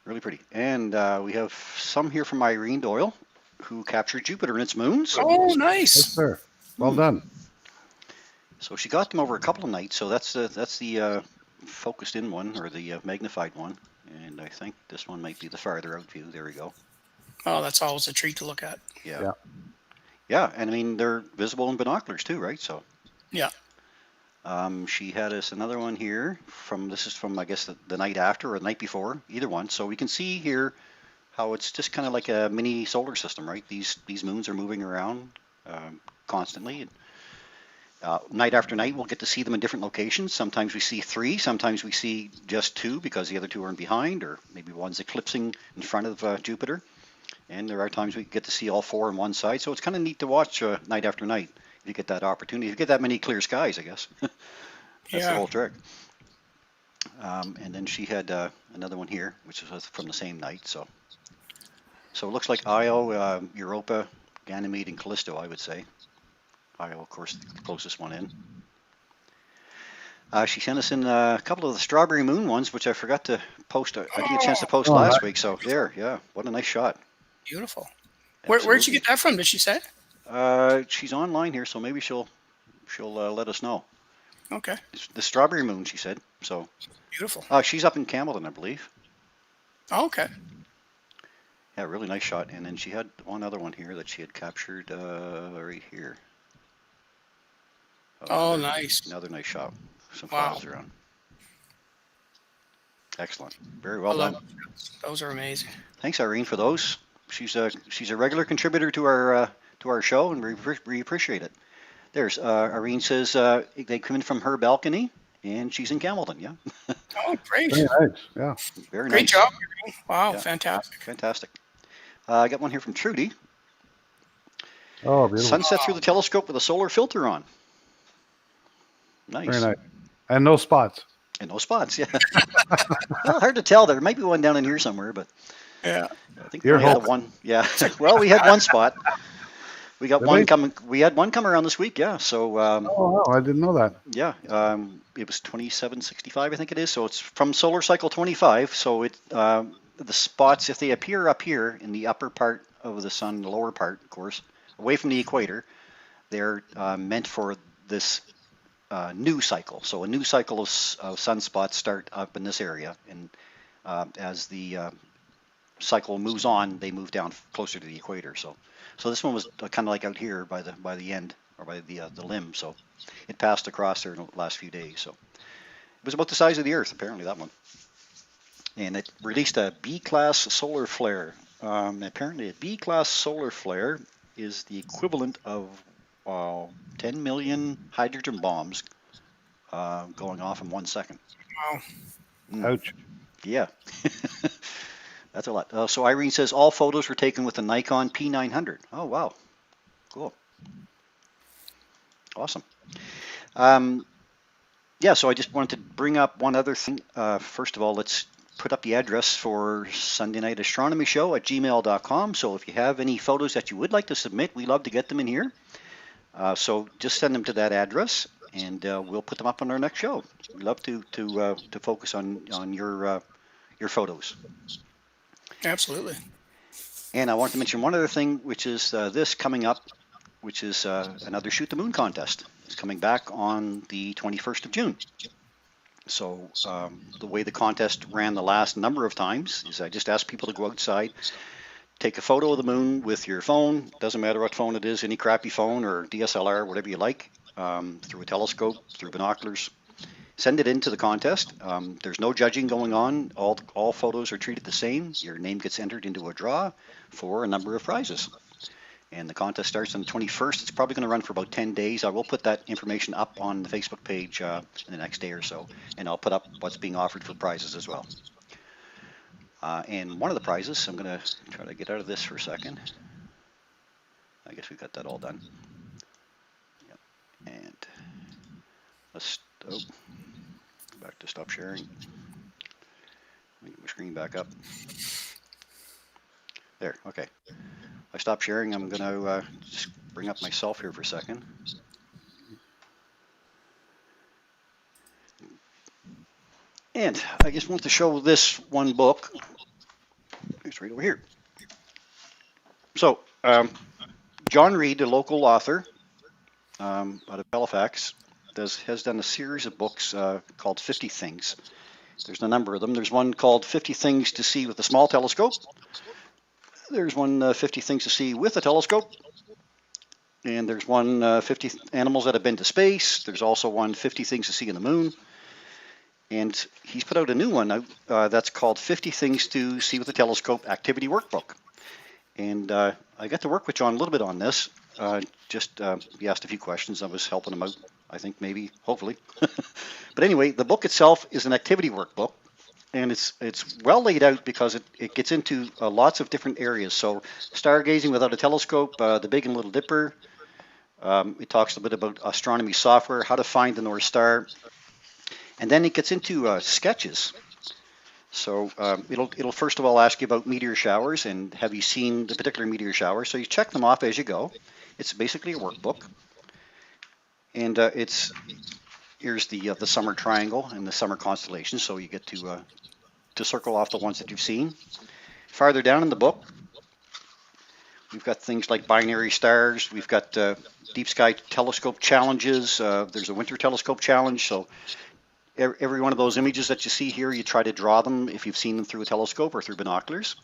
Speaker 1: Really pretty. And we have some here from Irene Doyle, who captured Jupiter and its moons.
Speaker 3: Oh,
Speaker 2: Yes,
Speaker 3: nice.
Speaker 2: sir. Well done.
Speaker 1: So she got them over a couple of nights. So that's the focused in one, or the magnified one. And I think this one might be the farther out view. There we go.
Speaker 3: Oh, that's always a treat to look at.
Speaker 1: Yeah. Yeah, and I mean, they're visible in binoculars too, right? So.
Speaker 3: Yeah.
Speaker 1: She had us another one here this is from, I guess, the night after or the night before, either one. So we can see here how it's just kind of like a mini solar system, right? These moons are moving around constantly. Night after night, we'll get to see them in different locations. Sometimes we see 3, sometimes we see just 2 because the other 2 are behind, or maybe one's eclipsing in front of Jupiter. And there are times we get to see all 4 on one side. So it's kind of neat to watch night after night if you get that opportunity. If you get that many clear skies, I guess. That's the whole trick. And then she had another one here, which was from the same night. So it looks like Io, Europa, Ganymede, and Callisto, I would say. Io, of course, the closest one in. She sent us in a couple of the Strawberry Moon ones, which I forgot to post. I didn't get a chance to post last week. So there, yeah, what a nice shot.
Speaker 3: Beautiful. Where'd you get that from? Did she say?
Speaker 1: She's online here, so maybe she'll let us know.
Speaker 3: Okay.
Speaker 1: The Strawberry Moon, she said. So
Speaker 3: beautiful.
Speaker 1: She's up in Campbellton, I believe.
Speaker 3: Oh, okay.
Speaker 1: Yeah, really nice shot. And then she had one other one here that she had captured right here.
Speaker 3: Oh, nice.
Speaker 1: Another nice shot. Some
Speaker 3: Wow.
Speaker 1: clouds around. Excellent. Very well done.
Speaker 3: Those are amazing.
Speaker 1: Thanks, Irene, for those. She's a regular contributor to our show, and we appreciate it. There's Irene says they come in from her balcony, and she's in Campbellton. Yeah.
Speaker 3: Oh, great.
Speaker 2: Very nice. Yeah.
Speaker 1: Very
Speaker 3: Great
Speaker 1: nice.
Speaker 3: job. Wow,
Speaker 1: Yeah.
Speaker 3: fantastic.
Speaker 1: Fantastic. I got one here from Trudy.
Speaker 2: Oh, beautiful.
Speaker 1: Sunset through the telescope with a solar filter on. Nice.
Speaker 2: Very nice. And no spots.
Speaker 1: And no spots, yeah. Well, hard to tell. There might be one down in here somewhere, but
Speaker 3: Yeah.
Speaker 1: I think
Speaker 2: You're
Speaker 1: we had
Speaker 2: hoping.
Speaker 1: one. Yeah. Well, we had one spot. We got
Speaker 2: Did
Speaker 1: one
Speaker 2: we?
Speaker 1: coming. We had one come around this week. Yeah. So
Speaker 2: Oh, wow. I didn't know that.
Speaker 1: yeah, it was 2765, I think it is. So it's from solar cycle 25. So it the spots, if they appear up here in the upper part of the sun, the lower part, of course, away from the equator, they're meant for this new cycle. So a new cycle of sunspots start up in this area, and as the cycle moves on, they move down closer to the equator. So this one was kind of like out here by the end, or by the limb. So it passed across there in the last few days. So it was about the size of the Earth, apparently, that one. And it released a B-class solar flare. Apparently, a B-class solar flare is the equivalent of 10 million hydrogen bombs going off in 1 second.
Speaker 3: Wow.
Speaker 2: Ouch.
Speaker 1: Yeah. That's a lot. So Irene says all photos were taken with the Nikon P900. Oh, wow. Cool. Awesome. Yeah, so I just wanted to bring up one other thing. First of all, let's put up the address for Sunday Night Astronomy Show at gmail.com. So if you have any photos that you would like to submit, we love to get them in here. So just send them to that address, and we'll put them up on our next show. We love to focus on your photos.
Speaker 3: Absolutely.
Speaker 1: And I want to mention one other thing, which is this coming up, which is another Shoot the Moon contest. It's coming back on the 21st of June. So the way the contest ran the last number of times is I just asked people to go outside, take a photo of the moon with your phone. Doesn't matter what phone it is, any crappy phone or DSLR, whatever you like, through a telescope, through binoculars. Send it into the contest. There's no judging going on. All photos are treated the same. Your name gets entered into a draw for a number of prizes. And the contest starts on the 21st. It's probably going to run for about 10 days. I will put that information up on the Facebook page in the next day or so. And I'll put up what's being offered for prizes as well. And one of the prizes, I'm going to try to get out of this for a second. I guess we've got that all done. Yep. And let's go back to stop sharing. Let me get my screen back up. There, okay. I stop sharing. I'm going to just bring up myself here for a second. And I just want to show this one book. It's right over here. So, John Reed, a local author out of Halifax, has done a series of books called 50 Things. There's a number of them. There's one called 50 Things to See with a Small Telescope. There's one 50 Things to See with a Telescope. And there's one 50 Animals that have been to space. There's also one 50 Things to See in the Moon. And he's put out a new one that's called 50 Things to See with a Telescope Activity Workbook. And I got to work with John a little bit on this. He asked a few questions. I was helping him out, I think, maybe, hopefully. But anyway, the book itself is an activity workbook. And it's well laid out because it gets into lots of different areas. So stargazing without a telescope, the Big and Little Dipper. It talks a bit about astronomy software, how to find the North Star. And then it gets into sketches. So it'll first of all ask you about meteor showers and have you seen the particular meteor shower. So you check them off as you go. It's basically a workbook. And here's the summer triangle and the summer constellation. So you get to circle off the ones that you've seen. Farther down in the book, we've got things like binary stars. We've got deep sky telescope challenges. There's a winter telescope challenge. So every one of those images that you see here, you try to draw them if you've seen them through a telescope or through binoculars.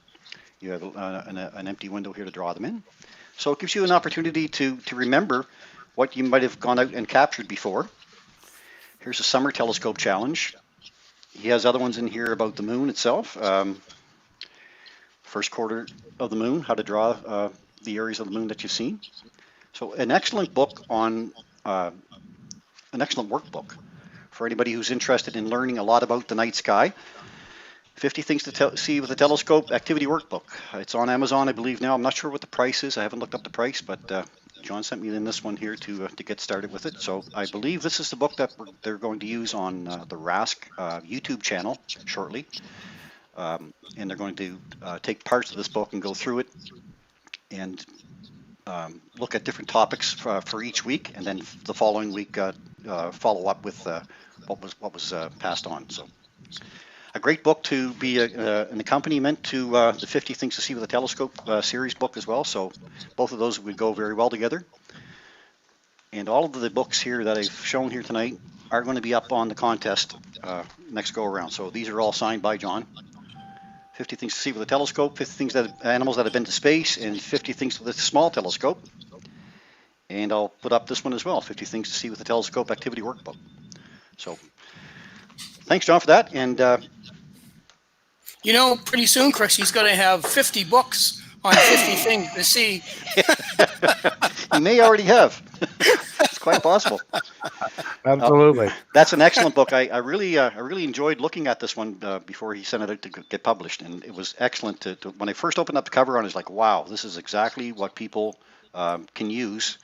Speaker 1: You have an empty window here to draw them in. So it gives you an opportunity to remember what you might have gone out and captured before. Here's a summer telescope challenge. He has other ones in here about the moon itself. First quarter of the moon, how to draw the areas of the moon that you've seen. So an excellent book on, an excellent workbook for anybody who's interested in learning a lot about the night sky. 50 Things to See with a Telescope Activity Workbook. It's on Amazon, I believe now. I'm not sure what the price is. I haven't looked up the price, but John sent me in this one here to get started with it. So I believe this is the book that they're going to use on the RASC YouTube channel shortly. And they're going to take parts of this book and go through it and look at different topics for each week, and then the following week follow up with what was passed on. So a great book to be an accompaniment to the 50 Things to See with a Telescope series book as well. So both of those would go very well together. And all of the books here that I've shown here tonight are going to be up on the contest next go around. So these are all signed by John. 50 Things to See with a Telescope, 50 Things Animals that have been to space, and 50 Things with a Small Telescope. And I'll put up this one as well, 50 Things to See with a Telescope Activity Workbook. So thanks, John, for that. And
Speaker 3: you know, pretty soon, Chris, he's going to have 50 books on 50 things to see.
Speaker 1: He may already have. It's quite possible.
Speaker 2: Absolutely.
Speaker 1: That's an excellent book. I really enjoyed looking at this one before he sent it out to get published, and it was excellent. When I first opened up the cover on it, I was like, wow, this is exactly what people can use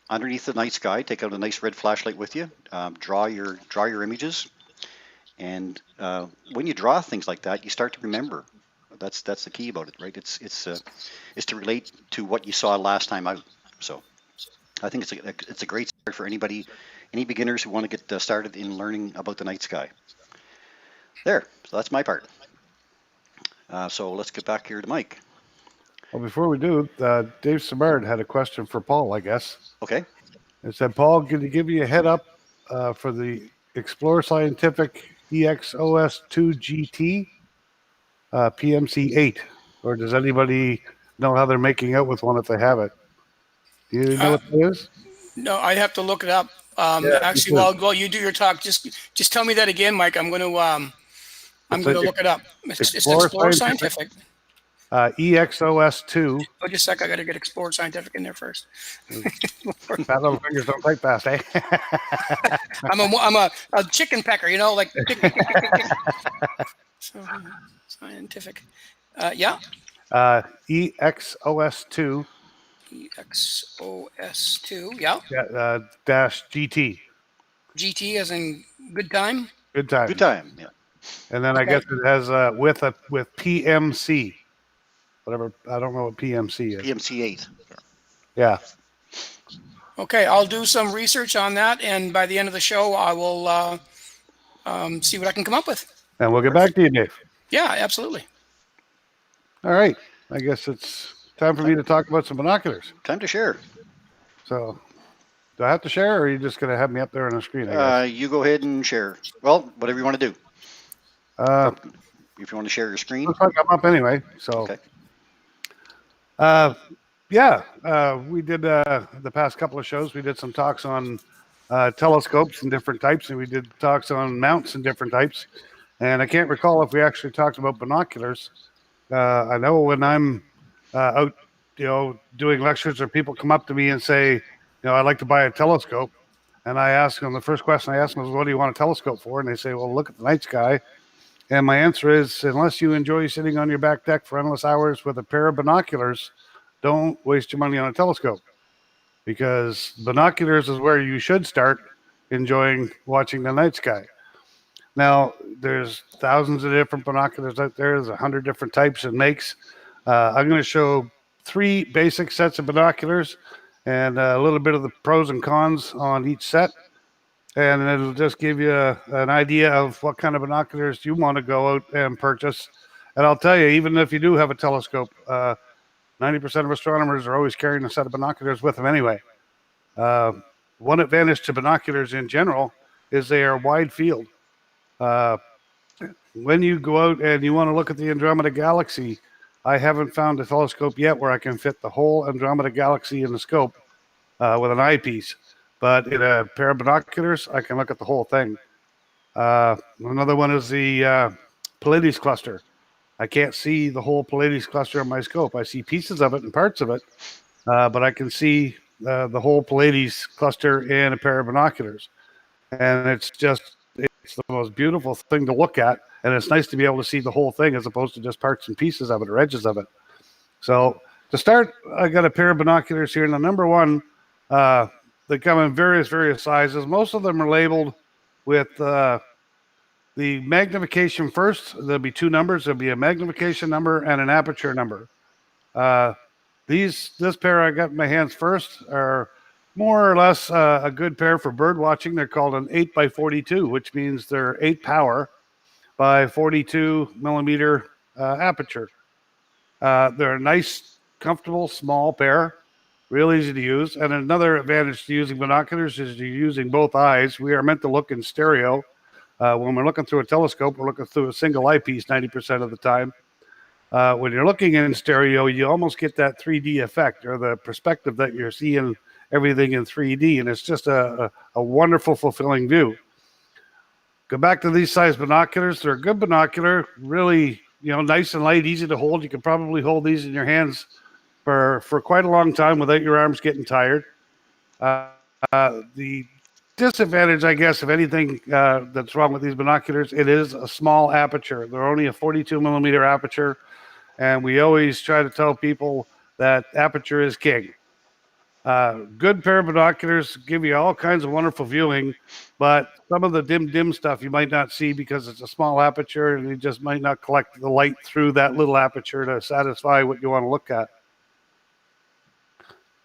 Speaker 1: underneath the night sky. Take out a nice red flashlight with you. Draw your images. And when you draw things like that, you start to remember. That's the key about it, right? It's to relate to what you saw last time out. So I think it's a great start for any beginners who want to get started in learning about the night sky. There, so that's my part. So let's get back here to Mike.
Speaker 2: Well, before we do, Dave Simard had a question for Paul, I guess.
Speaker 1: Okay.
Speaker 2: It said, Paul, can you give me a head up for the Explore Scientific EXOS2 GT PMC8? Or does anybody know how they're making out with one if they have it? Do you know what it is?
Speaker 3: No, I'd have to look it up. Actually, while you do your talk, just tell me that again, Mike. I'm going to look it up. It's Explore Scientific.
Speaker 2: EXOS2.
Speaker 3: Oh, just a sec. I got to get Explore Scientific in there first.
Speaker 2: Fat little fingers don't type fast, eh?
Speaker 3: I'm a chicken pecker, you know, like. So, scientific. Yeah.
Speaker 2: EXOS2.
Speaker 3: EXOS2. Yeah.
Speaker 2: Dash GT.
Speaker 3: GT as in good time.
Speaker 2: Good time.
Speaker 1: Good time. Yeah.
Speaker 2: And then I guess it has with PMC. Whatever, I don't know what PMC is.
Speaker 1: PMC8.
Speaker 2: Yeah.
Speaker 3: Okay, I'll do some research on that, and by the end of the show, I will see what I can come up with.
Speaker 2: And we'll get back to you, Dave.
Speaker 3: Yeah, absolutely.
Speaker 2: All right. I guess it's time for me to talk about some binoculars.
Speaker 1: Time to share.
Speaker 2: So, do I have to share, or are you just going to have me up there on the screen?
Speaker 1: You go ahead and share. Well, whatever you want to do. If you want to share your screen.
Speaker 2: Looks like I'm up anyway. So.
Speaker 1: Okay.
Speaker 2: We did the past couple of shows. We did some talks on telescopes and different types, and we did talks on mounts and different types. And I can't recall if we actually talked about binoculars. I know when I'm out, doing lectures, or people come up to me and say, I'd like to buy a telescope, and I ask them, the first question I ask them is, what do you want a telescope for? And they say, well, look at the night sky. And my answer is, unless you enjoy sitting on your back deck for endless hours with a pair of binoculars, don't waste your money on a telescope, because binoculars is where you should start enjoying watching the night sky. Now, there's thousands of different binoculars out there. There's 100 different types and makes. I'm going to show 3 basic sets of binoculars and a little bit of the pros and cons on each set. And it'll just give you an idea of what kind of binoculars you want to go out and purchase. And I'll tell you, even if you do have a telescope, 90% of astronomers are always carrying a set of binoculars with them anyway. One advantage to binoculars in general is they are wide field. When you go out and you want to look at the Andromeda Galaxy, I haven't found a telescope yet where I can fit the whole Andromeda Galaxy in the scope with an eyepiece. But in a pair of binoculars, I can look at the whole thing. Another one is the Pleiades cluster. I can't see the whole Pleiades cluster on my scope. I see pieces of it and parts of it, but I can see the whole Pleiades cluster in a pair of binoculars. And it's the most beautiful thing to look at. And it's nice to be able to see the whole thing as opposed to just parts and pieces of it or edges of it. So to start, I got a pair of binoculars here. And the number one, they come in various sizes. Most of them are labeled with the magnification first. There'll be 2 numbers. There'll be a magnification number and an aperture number. This pair I got in my hands first are more or less a good pair for bird watching. They're called an 8x42, which means they're 8 power by 42 millimeter aperture. They're a nice, comfortable, small pair, real easy to use. And another advantage to using binoculars is you're using both eyes. We are meant to look in stereo. When we're looking through a telescope, we're looking through a single eyepiece 90% of the time. When you're looking in stereo, you almost get that 3D effect or the perspective that you're seeing everything in 3D, and it's just a wonderful, fulfilling view. Go back to these size binoculars. They're a good binocular, really, nice and light, easy to hold. You can probably hold these in your hands for quite a long time without your arms getting tired. The disadvantage, I guess, of anything that's wrong with these binoculars, it is a small aperture. They're only a 42 millimeter aperture, and we always try to tell people that aperture is king. Good pair of binoculars give you all kinds of wonderful viewing, but some of the dim stuff you might not see because it's a small aperture and you just might not collect the light through that little aperture to satisfy what you want to look at.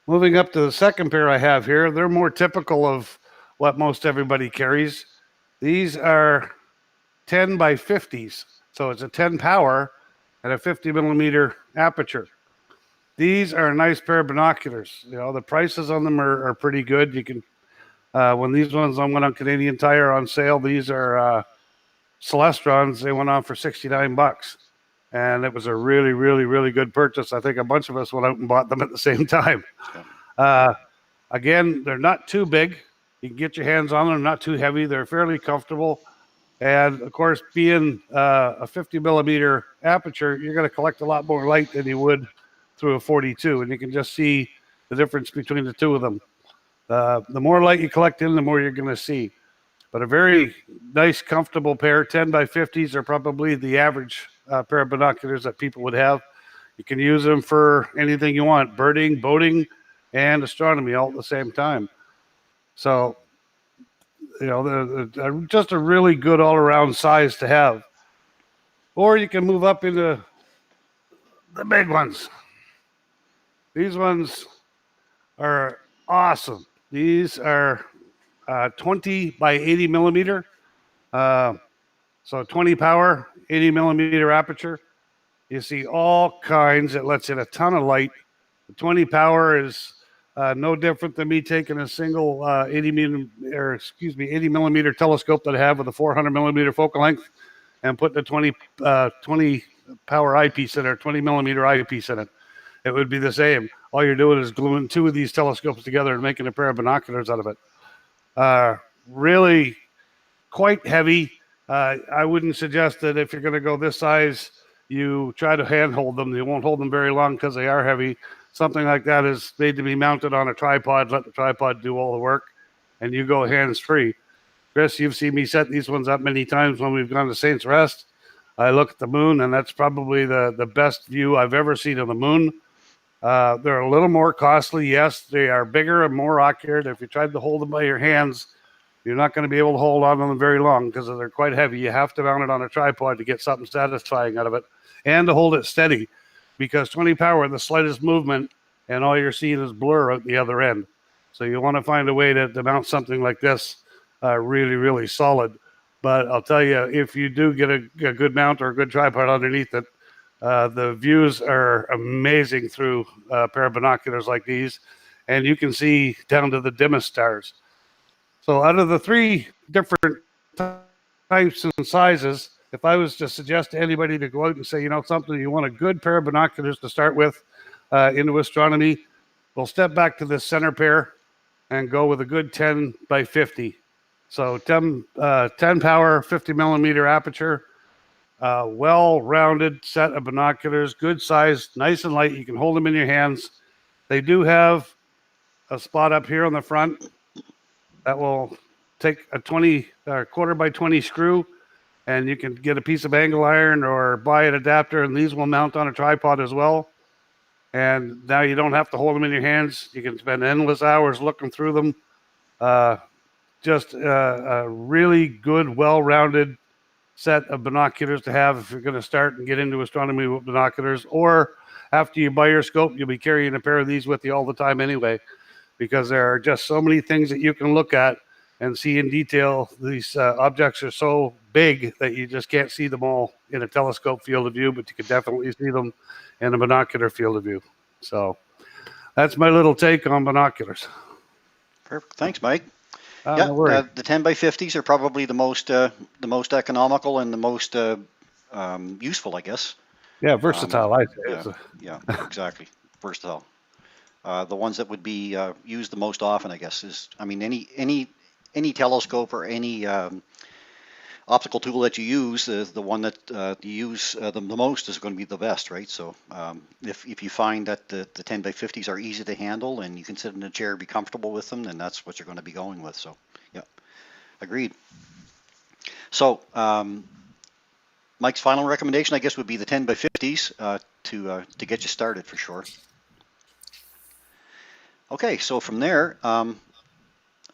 Speaker 2: Moving up to the second pair I have here, they're more typical of what most everybody carries. These are 10 by 50s. So it's a 10 power and a 50 millimeter aperture. These are a nice pair of binoculars. The prices on them are pretty good. You can, when these ones went on Canadian Tire on sale, these are Celestrons. They went on for $69. And it was a really, really, really good purchase. I think a bunch of us went out and bought them at the same time. Again, they're not too big. You can get your hands on them. Not too heavy. They're fairly comfortable. And, of course, being a 50 millimeter aperture, you're going to collect a lot more light than you would through a 42. And you can just see the difference between the two of them. The more light you collect in, the more you're going to see. But a very nice, comfortable pair. 10 by 50s are probably the average pair of binoculars that people would have. You can use them for anything you want, birding, boating, and astronomy all at the same time. So, they're just a really good all-around size to have. Or you can move up into the big ones. These ones are awesome. These are 20 by 80 millimeter. So 20 power, 80 millimeter aperture. You see all kinds. It lets in a ton of light. The 20 power is no different than me taking a single 80 millimeter telescope that I have with a 400 millimeter focal length and putting a 20 power eyepiece in it, or 20 millimeter eyepiece in it. It would be the same. All you're doing is gluing 2 of these telescopes together and making a pair of binoculars out of it. Really quite heavy. I wouldn't suggest that if you're going to go this size, you try to handhold them. You won't hold them very long because they are heavy. Something like that is made to be mounted on a tripod. Let the tripod do all the work, and you go hands-free. Chris, you've seen me set these ones up many times when we've gone to Saints Rest. I look at the moon, and that's probably the best view I've ever seen of the moon. They're a little more costly. Yes, they are bigger and more accurate. If you tried to hold them by your hands, you're not going to be able to hold on to them very long because they're quite heavy. You have to mount it on a tripod to get something satisfying out of it and to hold it steady, because 20 power, the slightest movement, and all you're seeing is blur out the other end. So you want to find a way to mount something like this really, really solid. But I'll tell you, if you do get a good mount or a good tripod underneath it, the views are amazing through a pair of binoculars like these, and you can see down to the dimmest stars. So out of the 3 different types and sizes, if I was to suggest to anybody to go out and say, you know, something, you want a good pair of binoculars to start with into astronomy, we'll step back to this center pair and go with a good 10 by 50. So 10 power, 50 millimeter aperture, well-rounded set of binoculars, good size, nice and light. You can hold them in your hands. They do have a spot up here on the front that will take a quarter by 20 screw, and you can get a piece of angle iron or buy an adapter, and these will mount on a tripod as well. And now you don't have to hold them in your hands. You can spend endless hours looking through them. Just a really good, well-rounded set of binoculars to have if you're going to start and get into astronomy with binoculars. Or after you buy your scope, you'll be carrying a pair of these with you all the time anyway, because there are just so many things that you can look at and see in detail. These objects are so big that you just can't see them all in a telescope field of view, but you can definitely see them in a binocular field of view. So that's my little take on binoculars.
Speaker 1: Perfect. Thanks, Mike.
Speaker 2: No
Speaker 1: the 10 by 50s are probably the most economical and the most useful, I guess.
Speaker 2: Yeah, versatile. I say.
Speaker 1: Yeah, exactly. Versatile. The ones that would be used the most often, I guess, is, I mean, any telescope or any optical tool that you use, the one that you use the most is going to be the best, right? So if you find that the 10 by 50s are easy to handle and you can sit in a chair, be comfortable with them, then that's what you're going to be going with. So yeah, agreed. So Mike's final recommendation, I guess, would be the 10 by 50s to get you started for sure. Okay, so from there, I'd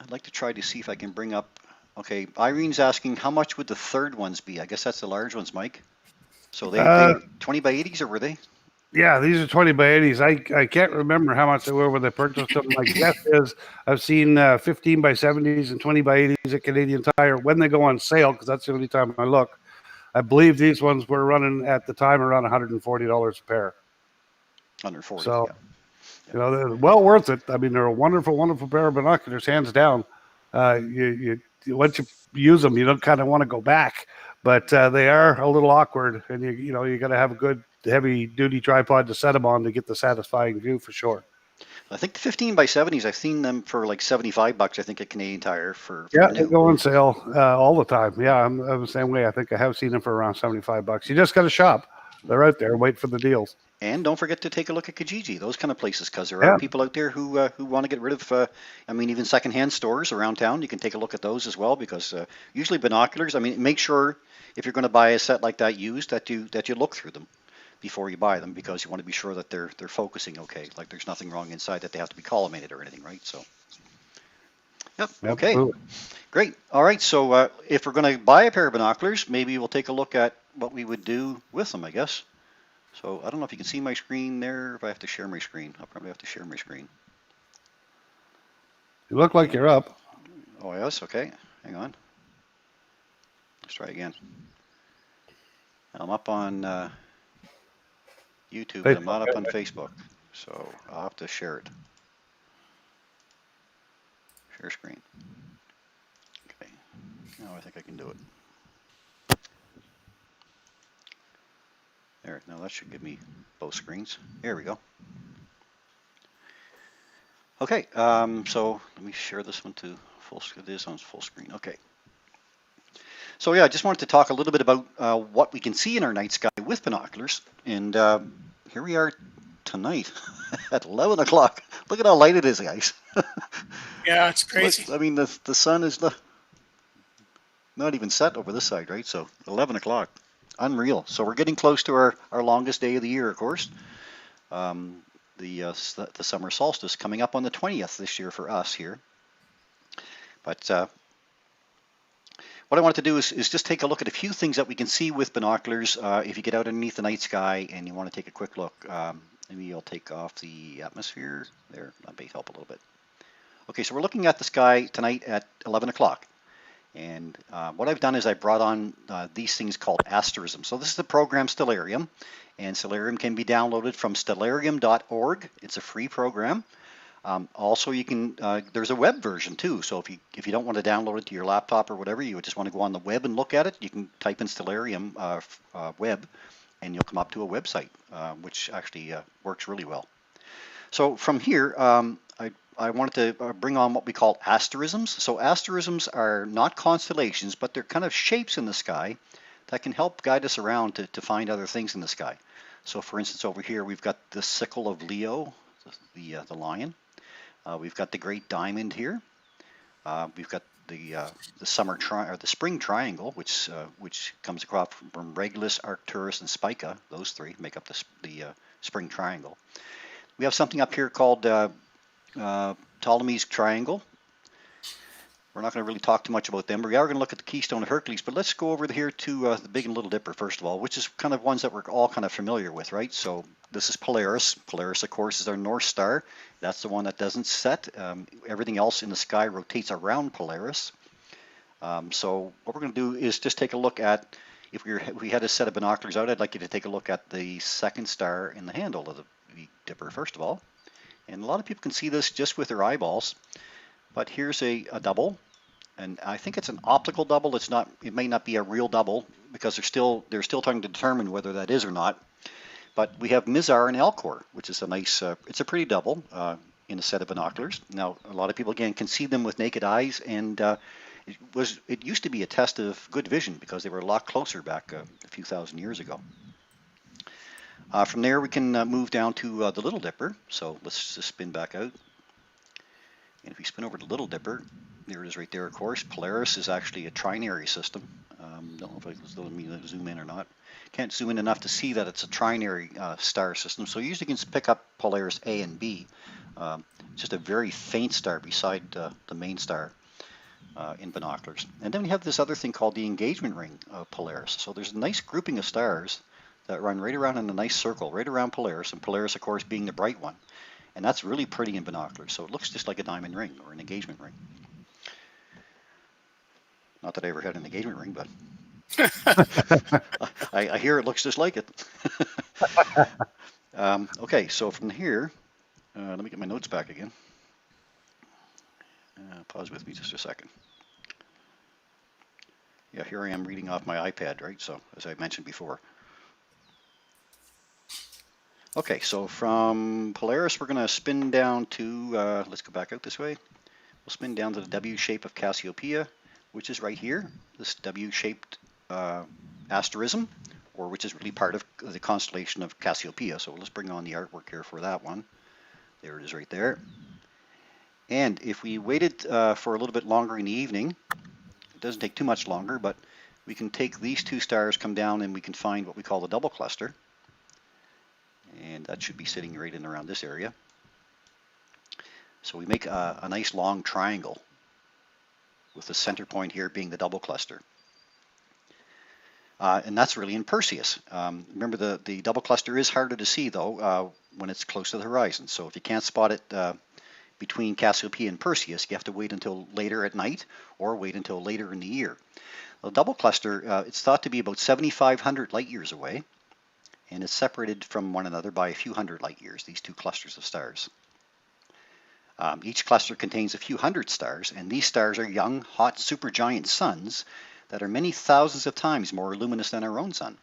Speaker 1: like to try to see if I can bring up. Okay, Irene's asking, how much would the third ones be? I guess that's the large ones, Mike. So they 20 by 80s, or were they?
Speaker 2: Yeah, these are 20 by 80s. I can't remember how much they were when they purchased them. My guess is I've seen 15 by 70s and 20 by 80s at Canadian Tire when they go on sale, because that's the only time I look. I believe these ones were running at the time around $140 a pair.
Speaker 1: 140.
Speaker 2: So,
Speaker 1: yeah.
Speaker 2: You know, they're well worth it. I mean, they're a wonderful, wonderful pair of binoculars, hands down. Once you use them, you don't kind of want to go back, but they are a little awkward, and you got to have a good heavy duty tripod to set them on to get the satisfying view for sure.
Speaker 1: I think the 15 by 70s, I've seen them for like $75, I think, at Canadian Tire for
Speaker 2: yeah,
Speaker 1: new.
Speaker 2: They go on sale all the time. Yeah, I'm the same way. I think I have seen them for around $75. You just got to shop. They're out there, wait for the deals.
Speaker 1: And don't forget to take a look at Kijiji, those kind of places, because there are people out there who want to get rid of, I mean, even secondhand stores around town. You can take a look at those as well, because usually binoculars, I mean, make sure if you're going to buy a set like that used that you look through them before you buy them, because you want to be sure that they're focusing okay, like there's nothing wrong inside, that they have to be collimated or anything, right? So, yep, okay,
Speaker 2: absolutely.
Speaker 1: Great. All right, so if we're going to buy a pair of binoculars, maybe we'll take a look at what we would do with them, I guess. So I don't know if you can see my screen there, if I have to share my screen. I'll probably have to share my screen.
Speaker 2: You look like you're up.
Speaker 1: Oh, yes, okay. Hang on. Let's try again. I'm up on YouTube, but I'm not up on Facebook. So I'll have to share it. Share screen. Okay. Now I think I can do it. There, now that should give me both screens. Here we go. Okay, so let me share this one to full screen. This one's full screen. Okay. So yeah, I just wanted to talk a little bit about what we can see in our night sky with binoculars. And here we are tonight at 11 o'clock. Look at how light it is, guys.
Speaker 3: Yeah, it's crazy.
Speaker 1: Look, I mean, the sun is not even set over this side, right? So 11 o'clock. Unreal. So we're getting close to our longest day of the year, of course. The summer solstice coming up on the 20th this year for us here. But what I want to do is just take a look at a few things that we can see with binoculars. If you get out underneath the night sky and you want to take a quick look, maybe I'll take off the atmosphere there. That may help a little bit. Okay, so we're looking at the sky tonight at 11 o'clock. And what I've done is I brought on these things called asterisms. So this is the program Stellarium, and Stellarium can be downloaded from stellarium.org. It's a free program. Also, you can. There's a web version too. So if you don't want to download it to your laptop or whatever, you just want to go on the web and look at it, you can type in Stellarium web, and you'll come up to a website, which actually works really well. So from here, I wanted to bring on what we call asterisms. So asterisms are not constellations, but they're kind of shapes in the sky that can help guide us around to find other things in the sky. So for instance, over here, we've got the sickle of Leo, the lion. We've got the Great Diamond here. We've got the spring triangle, which comes across from Regulus, Arcturus, and Spica. Those three make up the spring triangle. We have something up here called Ptolemy's triangle. We're not going to really talk too much about them. We are going to look at the Keystone of Hercules, but let's go over here to the Big and Little Dipper first of all, which is kind of ones that we're all kind of familiar with, right? So this is Polaris. Polaris, of course, is our North Star. That's the one that doesn't set. Everything else in the sky rotates around Polaris. So what we're going to do is just take a look at, if we had a set of binoculars out, I'd like you to take a look at the second star in the handle of the Big Dipper first of all. And a lot of people can see this just with their eyeballs, but here's a double, and I think it's an optical double. It's not. It may not be a real double because they're still trying to determine whether that is or not. But we have Mizar and Alcor, which is a nice. It's a pretty double in a set of binoculars. Now a lot of people again can see them with naked eyes, and it used to be a test of good vision because they were a lot closer back a few thousand years ago. From there, we can move down to the Little Dipper. So let's just spin back out. And if we spin over to Little Dipper, there it is right there, of course. Polaris is actually a trinary system. Don't know if I can zoom in or not. Can't zoom in enough to see that it's a trinary star system. So you usually can pick up Polaris A and B. Just a very faint star beside the main star in binoculars. And then we have this other thing called the engagement ring of Polaris. So there's a nice grouping of stars that run right around in a nice circle, right around Polaris, and Polaris, of course, being the bright one. And that's really pretty in binoculars, so it looks just like a diamond ring or an engagement ring. Not that I ever had an engagement ring, but I hear it looks just like it. Okay, so from here, let me get my notes back again. Pause with me just a second. Yeah, here I am reading off my iPad, right? So, as I mentioned before. Okay, so from Polaris, we're going to spin down to, let's go back out this way. We'll spin down to the W shape of Cassiopeia, which is right here, this W-shaped asterism, or which is really part of the constellation of Cassiopeia. So let's bring on the artwork here for that one. There it is right there. And if we waited for a little bit longer in the evening, it doesn't take too much longer, but we can take these two stars, come down, and we can find what we call the double cluster. And that should be sitting right in around this area. So we make a nice long triangle with the center point here being the double cluster. And that's really in Perseus. Remember the double cluster is harder to see though when it's close to the horizon. So if you can't spot it between Cassiopeia and Perseus, you have to wait until later at night or wait until later in the year. The double cluster, it's thought to be about 7,500 light years away. And it's separated from one another by a few hundred light years, these two clusters of stars. Each cluster contains a few hundred stars, and these stars are young, hot, supergiant suns that are many thousands of times more luminous than our own sun.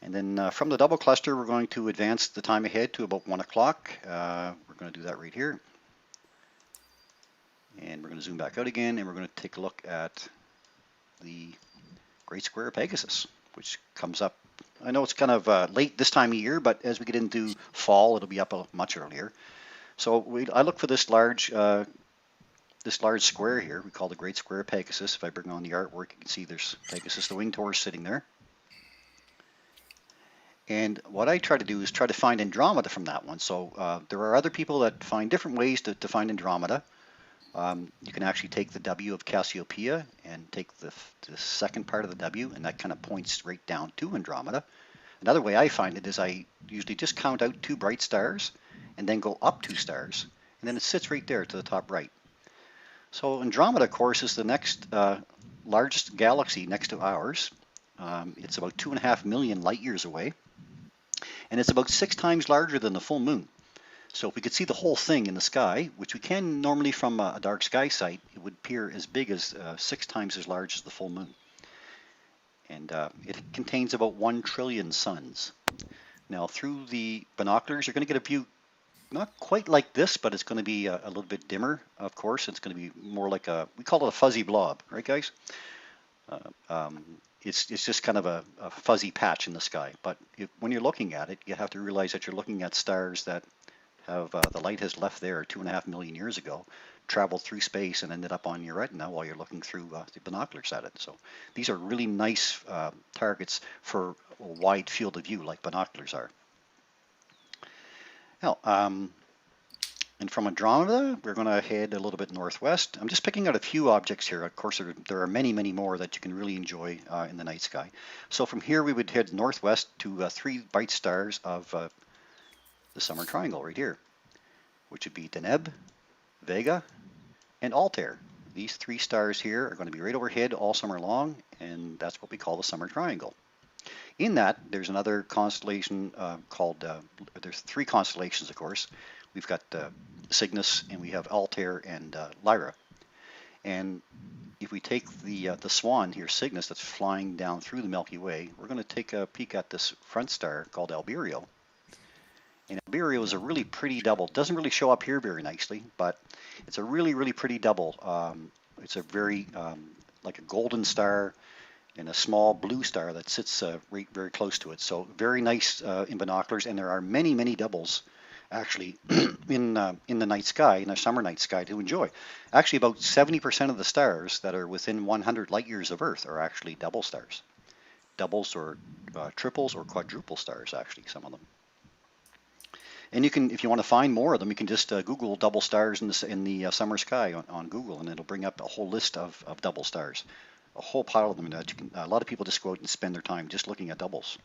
Speaker 1: And then from the double cluster, we're going to advance the time ahead to about 1 o'clock. We're going to do that right here. And we're going to zoom back out again, and we're going to take a look at the Great Square of Pegasus, which comes up. I know it's kind of late this time of year, but as we get into fall, it'll be up much earlier. So I look for this large square here. We call the Great Square of Pegasus. If I bring on the artwork, you can see there's Pegasus, the winged horse, sitting there. And what I try to do is try to find Andromeda from that one. So there are other people that find different ways to find Andromeda. You can actually take the W of Cassiopeia and take the second part of the W, and that kind of points right down to Andromeda. Another way I find it is I usually just count out 2 bright stars and then go up 2 stars, and then it sits right there to the top right. So Andromeda, of course, is the next largest galaxy next to ours. It's about 2.5 million light years away, and it's about 6 times larger than the full moon. So if we could see the whole thing in the sky, which we can normally from a dark sky site, it would appear as big as 6 times as large as the full moon. And it contains about 1 trillion suns. Now through the binoculars, you're going to get a view not quite like this, but it's going to be a little bit dimmer, of course. It's going to be more like we call it a fuzzy blob, right guys? It's just kind of a fuzzy patch in the sky. But when you're looking at it, you have to realize that you're looking at stars that have the light has left there 2.5 million years ago, traveled through space and ended up on your retina while you're looking through the binoculars at it. So these are really nice targets for a wide field of view like binoculars are. Now, and from Andromeda, we're going to head a little bit northwest. I'm just picking out a few objects here. Of course, there are many, many more that you can really enjoy in the night sky. So from here, we would head northwest to 3 bright stars of the summer triangle right here, which would be Deneb, Vega, and Altair. These 3 stars here are going to be right overhead all summer long, and that's what we call the summer triangle. In that, there's another constellation called, there's 3 constellations, of course. We've got Cygnus, and we have Altair and Lyra. And if we take the swan here, Cygnus, that's flying down through the Milky Way, we're going to take a peek at this front star called Albireo. And Albireo is a really pretty double. It doesn't really show up here very nicely, but it's a really, really pretty double. It's a very, like a golden star and a small blue star that sits right, very close to it. So very nice in binoculars, and there are many, many doubles actually in the night sky, in the summer night sky to enjoy. Actually, about 70% of the stars that are within 100 light years of Earth are actually double stars. Doubles or triples or quadruple stars, actually, some of them. And you can, if you want to find more of them, you can just Google double stars in the summer sky on Google, and it'll bring up a whole list of double stars, a whole pile of them. That you can, a lot of people just go out and spend their time just looking at doubles.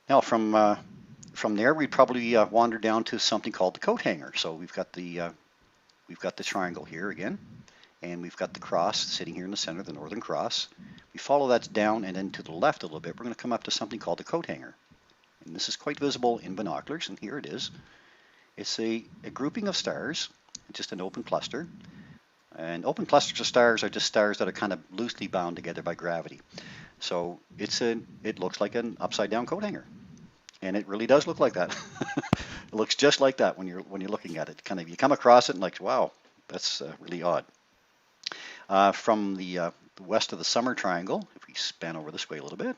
Speaker 1: Now from there, we'd probably wander down to something called the coat hanger. So we've got the triangle here again, and we've got the cross sitting here in the center, the Northern Cross. We follow that down, and then to the left a little bit, we're going to come up to something called the coat hanger. And this is quite visible in binoculars, and here it is. It's a grouping of stars, just an open cluster. And open clusters of stars are just stars that are kind of loosely bound together by gravity. So it looks like an upside down coat hanger. And it really does look like that. It looks just like that when you're looking at it. Kind of, you come across it and like, wow, that's really odd. From the west of the summer triangle, if we span over this way a little bit,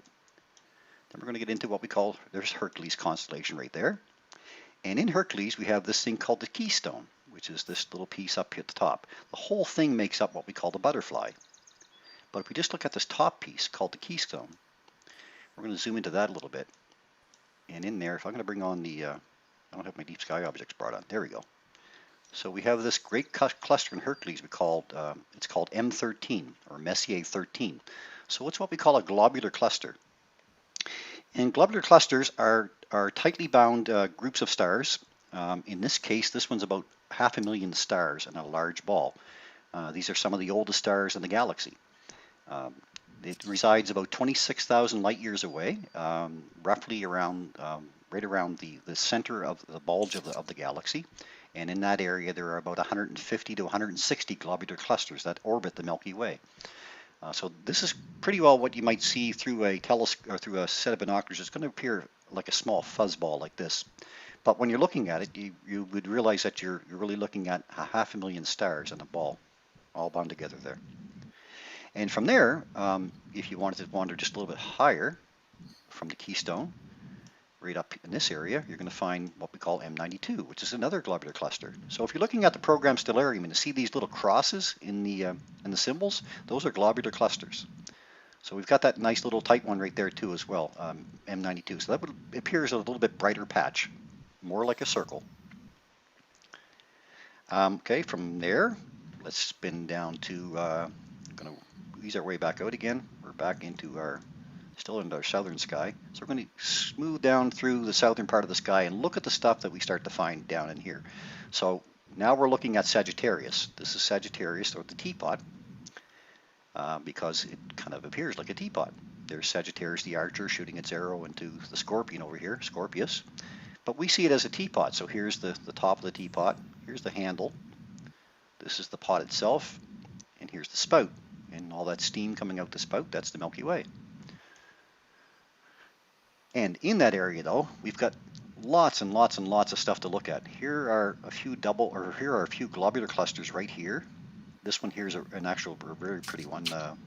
Speaker 1: then we're going to get into what we call, there's Hercules constellation right there. And in Hercules, we have this thing called the keystone, which is this little piece up here at the top. The whole thing makes up what we call the butterfly. But if we just look at this top piece called the keystone, we're going to zoom into that a little bit. And in there, if I'm going to bring on the, I don't have my deep sky objects brought on. There we go. So we have this great cluster in Hercules it's called M13 or Messier 13. So it's what we call a globular cluster. And globular clusters are tightly bound groups of stars. In this case, this one's about 500,000 stars in a large ball. These are some of the oldest stars in the galaxy. It resides about 26,000 light years away, roughly around, right around the center of the bulge of the galaxy. And in that area, there are about 150 to 160 globular clusters that orbit the Milky Way. So this is pretty well what you might see through a telescope or through a set of binoculars. It's going to appear like a small fuzzball like this. But when you're looking at it, you would realize that you're really looking at 500,000 stars in a ball, all bound together there. And from there, if you wanted to wander just a little bit higher from the keystone, right up in this area, you're going to find what we call M92, which is another globular cluster. So if you're looking at the program Stellarium and you see these little crosses in the symbols, those are globular clusters. So we've got that nice little tight one right there too as well, M92. So that appears a little bit brighter patch, more like a circle. Okay, from there, let's spin down to, going to ease our way back out again. We're back into our, still into our southern sky. So we're going to smooth down through the southern part of the sky and look at the stuff that we start to find down in here. So now we're looking at Sagittarius. This is Sagittarius, or the teapot, because it kind of appears like a teapot. There's Sagittarius the archer shooting its arrow into the scorpion over here, Scorpius. But we see it as a teapot. So here's the top of the teapot. Here's the handle. This is the pot itself. And here's the spout. And all that steam coming out the spout, that's the Milky Way. And in that area, though, we've got lots and lots and lots of stuff to look at. Here are a few globular clusters right here. This one here is an actual very pretty one,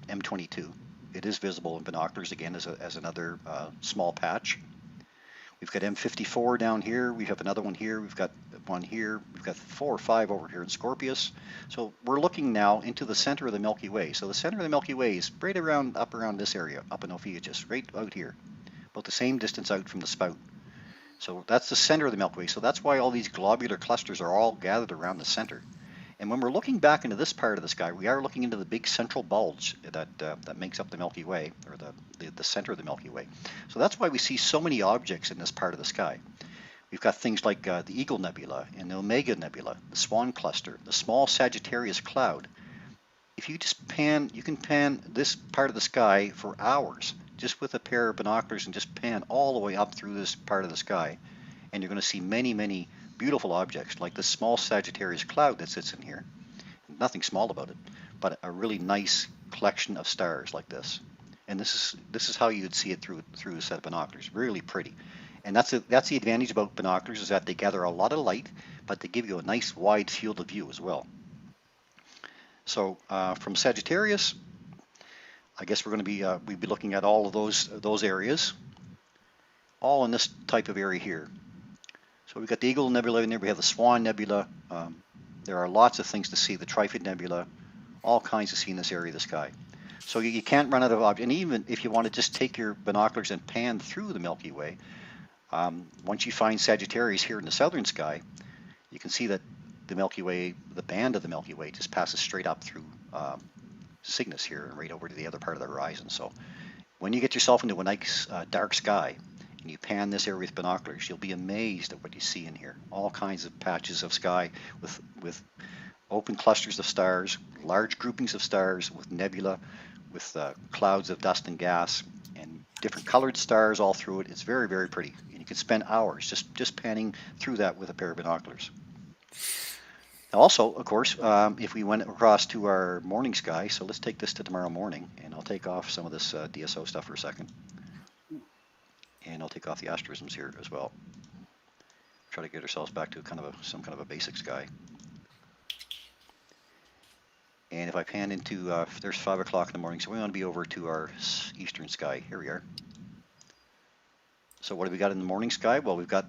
Speaker 1: M22. It is visible in binoculars again as another small patch. We've got M54 down here. We have another one here. We've got one here. We've got 4 or 5 over here in Scorpius. So we're looking now into the center of the Milky Way. So the center of the Milky Way is right up around this area, up in Ophiuchus, right out here, about the same distance out from the spout. So that's the center of the Milky Way. So that's why all these globular clusters are all gathered around the center. And when we're looking back into this part of the sky, we are looking into the big central bulge that makes up the Milky Way, or the center of the Milky Way. So that's why we see so many objects in this part of the sky. We've got things like the Eagle Nebula and the Omega Nebula, the Swan Cluster, the small Sagittarius cloud. If you just pan, you can pan this part of the sky for hours, just with a pair of binoculars, and just pan all the way up through this part of the sky. And you're going to see many, many beautiful objects like this small Sagittarius cloud that sits in here. Nothing small about it, but a really nice collection of stars like this. And this is how you'd see it through a set of binoculars. Really pretty. And that's the advantage about binoculars, is that they gather a lot of light, but they give you a nice wide field of view as well. So from Sagittarius, I guess we're going to be we'd be looking at all of those areas, all in this type of area here. So we've got the Eagle Nebula in there. We have the Swan Nebula. There are lots of things to see. The Trifid Nebula, all kinds to see in this area of the sky. So you can't run out of objects. And even if you want to just take your binoculars and pan through the Milky Way, once you find Sagittarius here in the southern sky, you can see that the Milky Way, the band of the Milky Way, just passes straight up through Cygnus here and right over to the other part of the horizon. So when you get yourself into a nice dark sky, and you pan this area with binoculars, you'll be amazed at what you see in here. All kinds of patches of sky with open clusters of stars, large groupings of stars, with nebula, with clouds of dust and gas, and different colored stars all through it. It's very, very pretty. And you can spend hours just panning through that with a pair of binoculars. Also, of course, if we went across to our morning sky, so let's take this to tomorrow morning, and I'll take off some of this DSO stuff for a second. And I'll take off the asterisms here as well. Try to get ourselves back to some kind of a basic sky. And if I pan into, there's 5 o'clock in the morning, so we want to be over to our eastern sky. Here we are. So what have we got in the morning sky? Well, we've got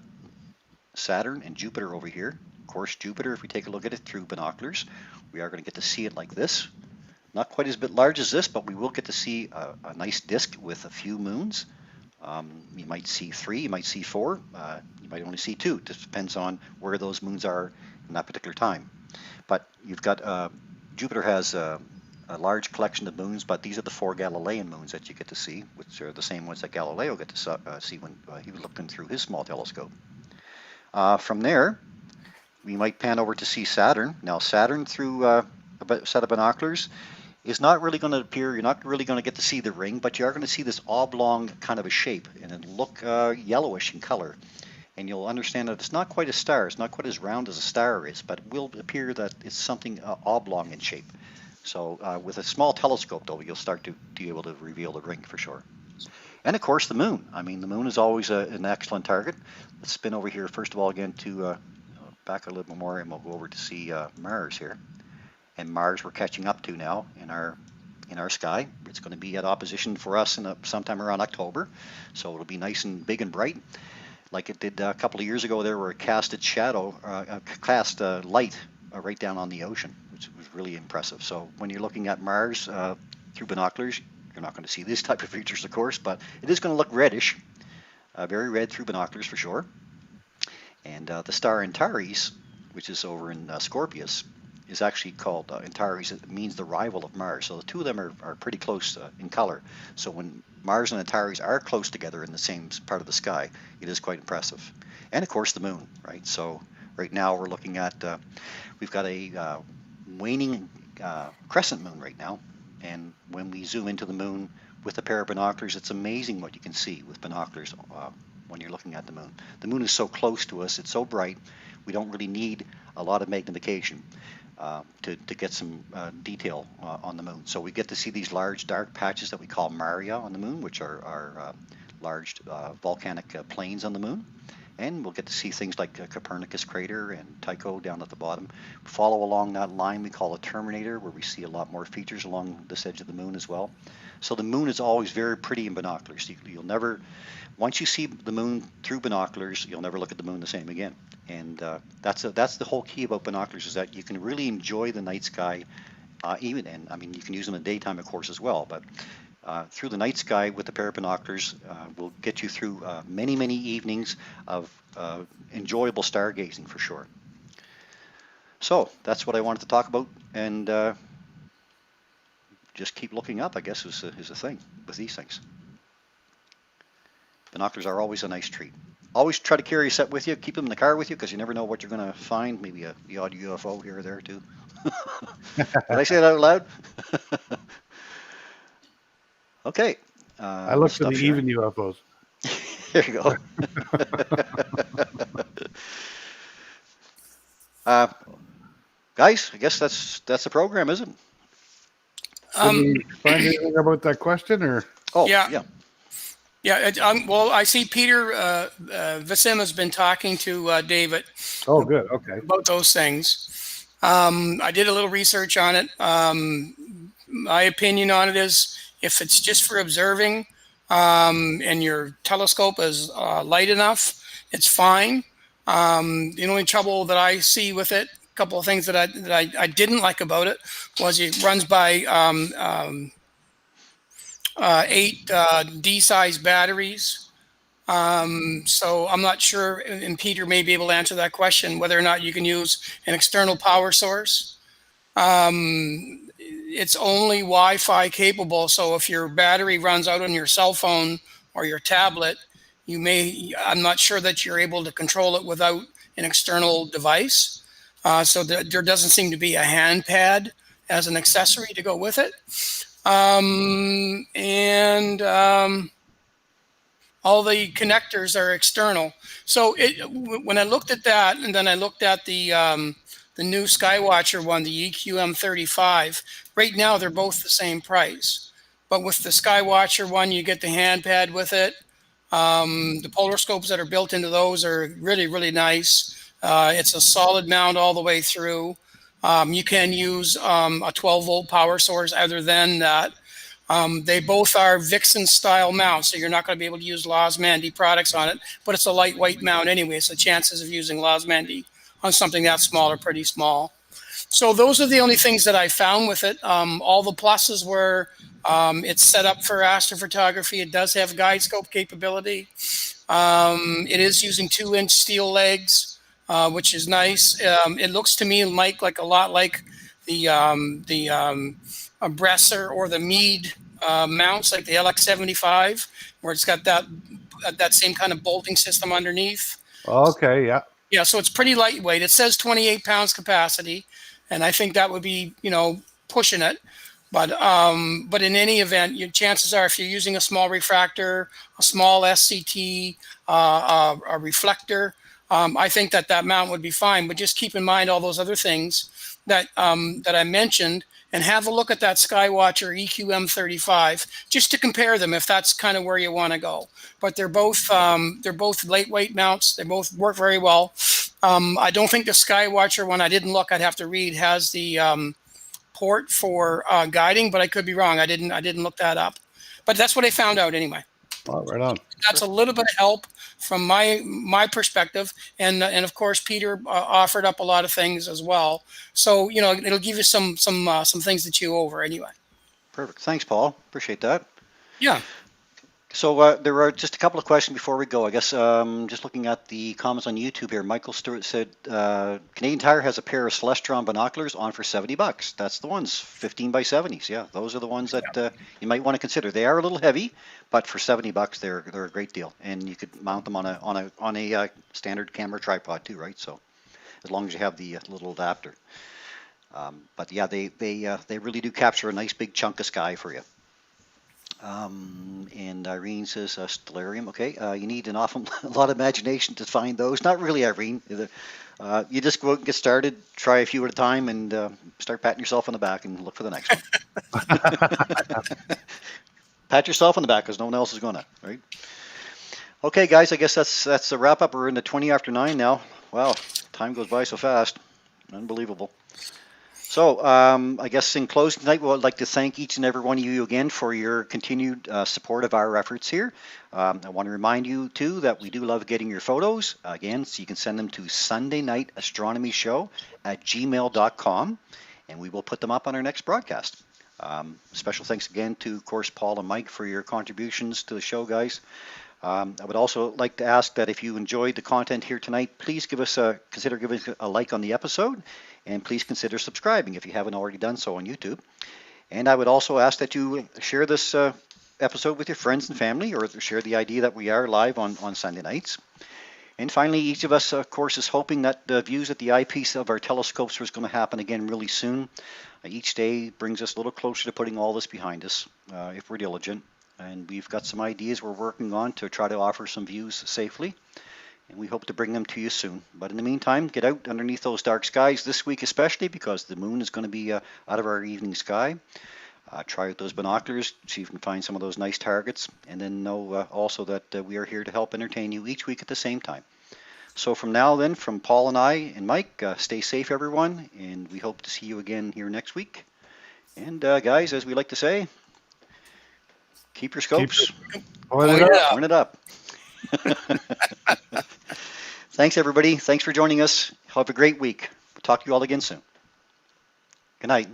Speaker 1: Saturn and Jupiter over here. Of course, Jupiter, if we take a look at it through binoculars, we are going to get to see it like this. Not quite as large as this, but we will get to see a nice disk with a few moons. You might see 3, you might see 4, you might only see 2. It just depends on where those moons are in that particular time. But you've got, Jupiter has a large collection of moons, but these are the 4 Galilean moons that you get to see, which are the same ones that Galileo got to see when he was looking through his small telescope. From there, we might pan over to see Saturn. Now Saturn, through a set of binoculars, is not really going to appear, you're not really going to get to see the ring, but you are going to see this oblong kind of a shape, and it'll look yellowish in color. And you'll understand that it's not quite a star, it's not quite as round as a star is, but it will appear that it's something oblong in shape. So with a small telescope, though, you'll start to be able to reveal the ring for sure. And of course the moon. I mean, the moon is always an excellent target. Let's spin over here first of all again to back a little bit more, and we'll go over to see Mars here. And Mars we're catching up to now in our sky. It's going to be at opposition for us in sometime around October, so it'll be nice and big and bright, like it did a couple of years ago. There where it cast its shadow, cast light right down on the ocean, which was really impressive. So when you're looking at Mars through binoculars, you're not going to see these type of features, of course, but it is going to look reddish, very red through binoculars for sure. And the star Antares, which is over in Scorpius, is actually called Antares. It means the rival of Mars. So the two of them are pretty close in color. So when Mars and Antares are close together in the same part of the sky, it is quite impressive. And of course the moon, right? So right now we're looking at, we've got a waning crescent moon right now. And when we zoom into the moon with a pair of binoculars, it's amazing what you can see with binoculars when you're looking at the moon. The moon is so close to us, it's so bright, we don't really need a lot of magnification to get some detail on the moon. So we get to see these large dark patches that we call Maria on the moon, which are large volcanic plains on the moon. And we'll get to see things like Copernicus crater and Tycho down at the bottom. Follow along that line we call a terminator, where we see a lot more features along this edge of the moon as well. So the moon is always very pretty in binoculars. You'll never, once you see the moon through binoculars, you'll never look at the moon the same again. And that's the whole key about binoculars, is that you can really enjoy the night sky, even, and I mean, you can use them in the daytime, of course, as well, but through the night sky with a pair of binoculars will get you through many, many evenings of enjoyable stargazing for sure. So that's what I wanted to talk about, and just keep looking up, I guess, is a thing with these things. Binoculars are always a nice treat. Always try to carry a set with you. Keep them in the car with you, because you never know what you're going to find. Maybe the odd UFO here or there too. Did I say that out loud? Okay.
Speaker 2: I look for the even UFOs.
Speaker 1: There you go. Guys, I guess that's the program, isn't it?
Speaker 2: Did we find anything about that question, or?
Speaker 1: Oh,
Speaker 3: yeah. Well, I see Peter Visim has been talking to David.
Speaker 2: Oh, good. Okay.
Speaker 3: About those things. I did a little research on it. My opinion on it is, if it's just for observing and your telescope is light enough, it's fine. The only trouble that I see with it, a couple of things that I didn't like about it, was it runs by 8 D-size batteries. So I'm not sure, and Peter may be able to answer that question, whether or not you can use an external power source. It's only Wi-Fi capable, so if your battery runs out on your cell phone or your tablet, I'm not sure that you're able to control it without an external device. So there doesn't seem to be a hand pad as an accessory to go with it. All the connectors are external. So when I looked at that, and then I looked at the new Skywatcher one, the EQM35, right now they're both the same price. But with the Skywatcher one, you get the hand pad with it. The polar scopes that are built into those are really, really nice. It's a solid mount all the way through. You can use a 12-volt power source other than that. They both are Vixen style mounts, so you're not going to be able to use Losmandy products on it, but it's a lightweight mount anyway, so chances of using Losmandy on something that small are pretty small. So those are the only things that I found with it. All the pluses were it's set up for astrophotography. It does have guide scope capability. It is using 2-inch steel legs, which is nice. It looks to me, Mike, like a lot like the Bresser or the Meade mounts, like the LX75, where it's got that same kind of bolting system underneath.
Speaker 2: Okay, yeah.
Speaker 3: Yeah, so it's pretty lightweight. It says 28 pounds capacity, and I think that would be, pushing it. But in any event, your chances are, if you're using a small refractor, a small SCT, a reflector, I think that mount would be fine. But just keep in mind all those other things that I mentioned, and have a look at that Skywatcher EQM35 just to compare them if that's kind of where you want to go. But they're both lightweight mounts. They both work very well. I don't think the Skywatcher one, I didn't look, I'd have to read, has the port for guiding, but I could be wrong. I didn't look that up. But that's what I found out anyway.
Speaker 2: Well, right on.
Speaker 3: That's a little bit of help from my perspective, and of course Peter offered up a lot of things as well. So it'll give you some things to chew over anyway.
Speaker 1: Perfect. Thanks, Paul. Appreciate that.
Speaker 3: Yeah.
Speaker 1: So there are just a couple of questions before we go. I guess just looking at the comments on YouTube here, Michael Stewart said Canadian Tire has a pair of Celestron binoculars on for $70. That's the ones, 15 by 70s. Yeah, those are the ones that you might want to consider. They are a little heavy, but for $70, they're a great deal, and you could mount them on a standard camera tripod too, right? So as long as you have the little adapter. But yeah, they really do capture a nice big chunk of sky for you. And Irene says Stellarium. Okay, you need a lot of imagination to find those. Not really, Irene. You just go out and get started, try a few at a time, and start patting yourself on the back and look for the next one. Pat yourself on the back because no one else is gonna, right? Okay, guys, I guess that's the wrap up. We're in the 20 after 9 now. Wow, time goes by so fast. Unbelievable. So I guess in closing tonight, we'd like to thank each and every one of you again for your continued support of our efforts here. I want to remind you, too, that we do love getting your photos. Again, so you can send them to SundayNightAstronomyShow@gmail.com, and we will put them up on our next broadcast. Special thanks again to, of course, Paul and Mike for your contributions to the show, guys. I would also like to ask that if you enjoyed the content here tonight, please consider giving us a like on the episode, and please consider subscribing if you haven't already done so on YouTube. And I would also ask that you share this episode with your friends and family, or share the idea that we are live on Sunday nights. And finally, each of us, of course, is hoping that the views at the eyepiece of our telescopes is going to happen again really soon. Each day brings us a little closer to putting all this behind us, if we're diligent. And we've got some ideas we're working on to try to offer some views safely. And we hope to bring them to you soon. But in the meantime, get out underneath those dark skies this week especially, because the moon is going to be out of our evening sky. Try out those binoculars, see if you can find some of those nice targets. And then know also that we are here to help entertain you each week at the same time. So from now then, from Paul and I and Mike, stay safe everyone. And we hope to see you again here next week. And guys, as we like to say, keep your scopes.
Speaker 2: Point
Speaker 1: it up. Thanks, everybody. Thanks for joining us. Have a great week. We'll talk to you all again soon. Good night.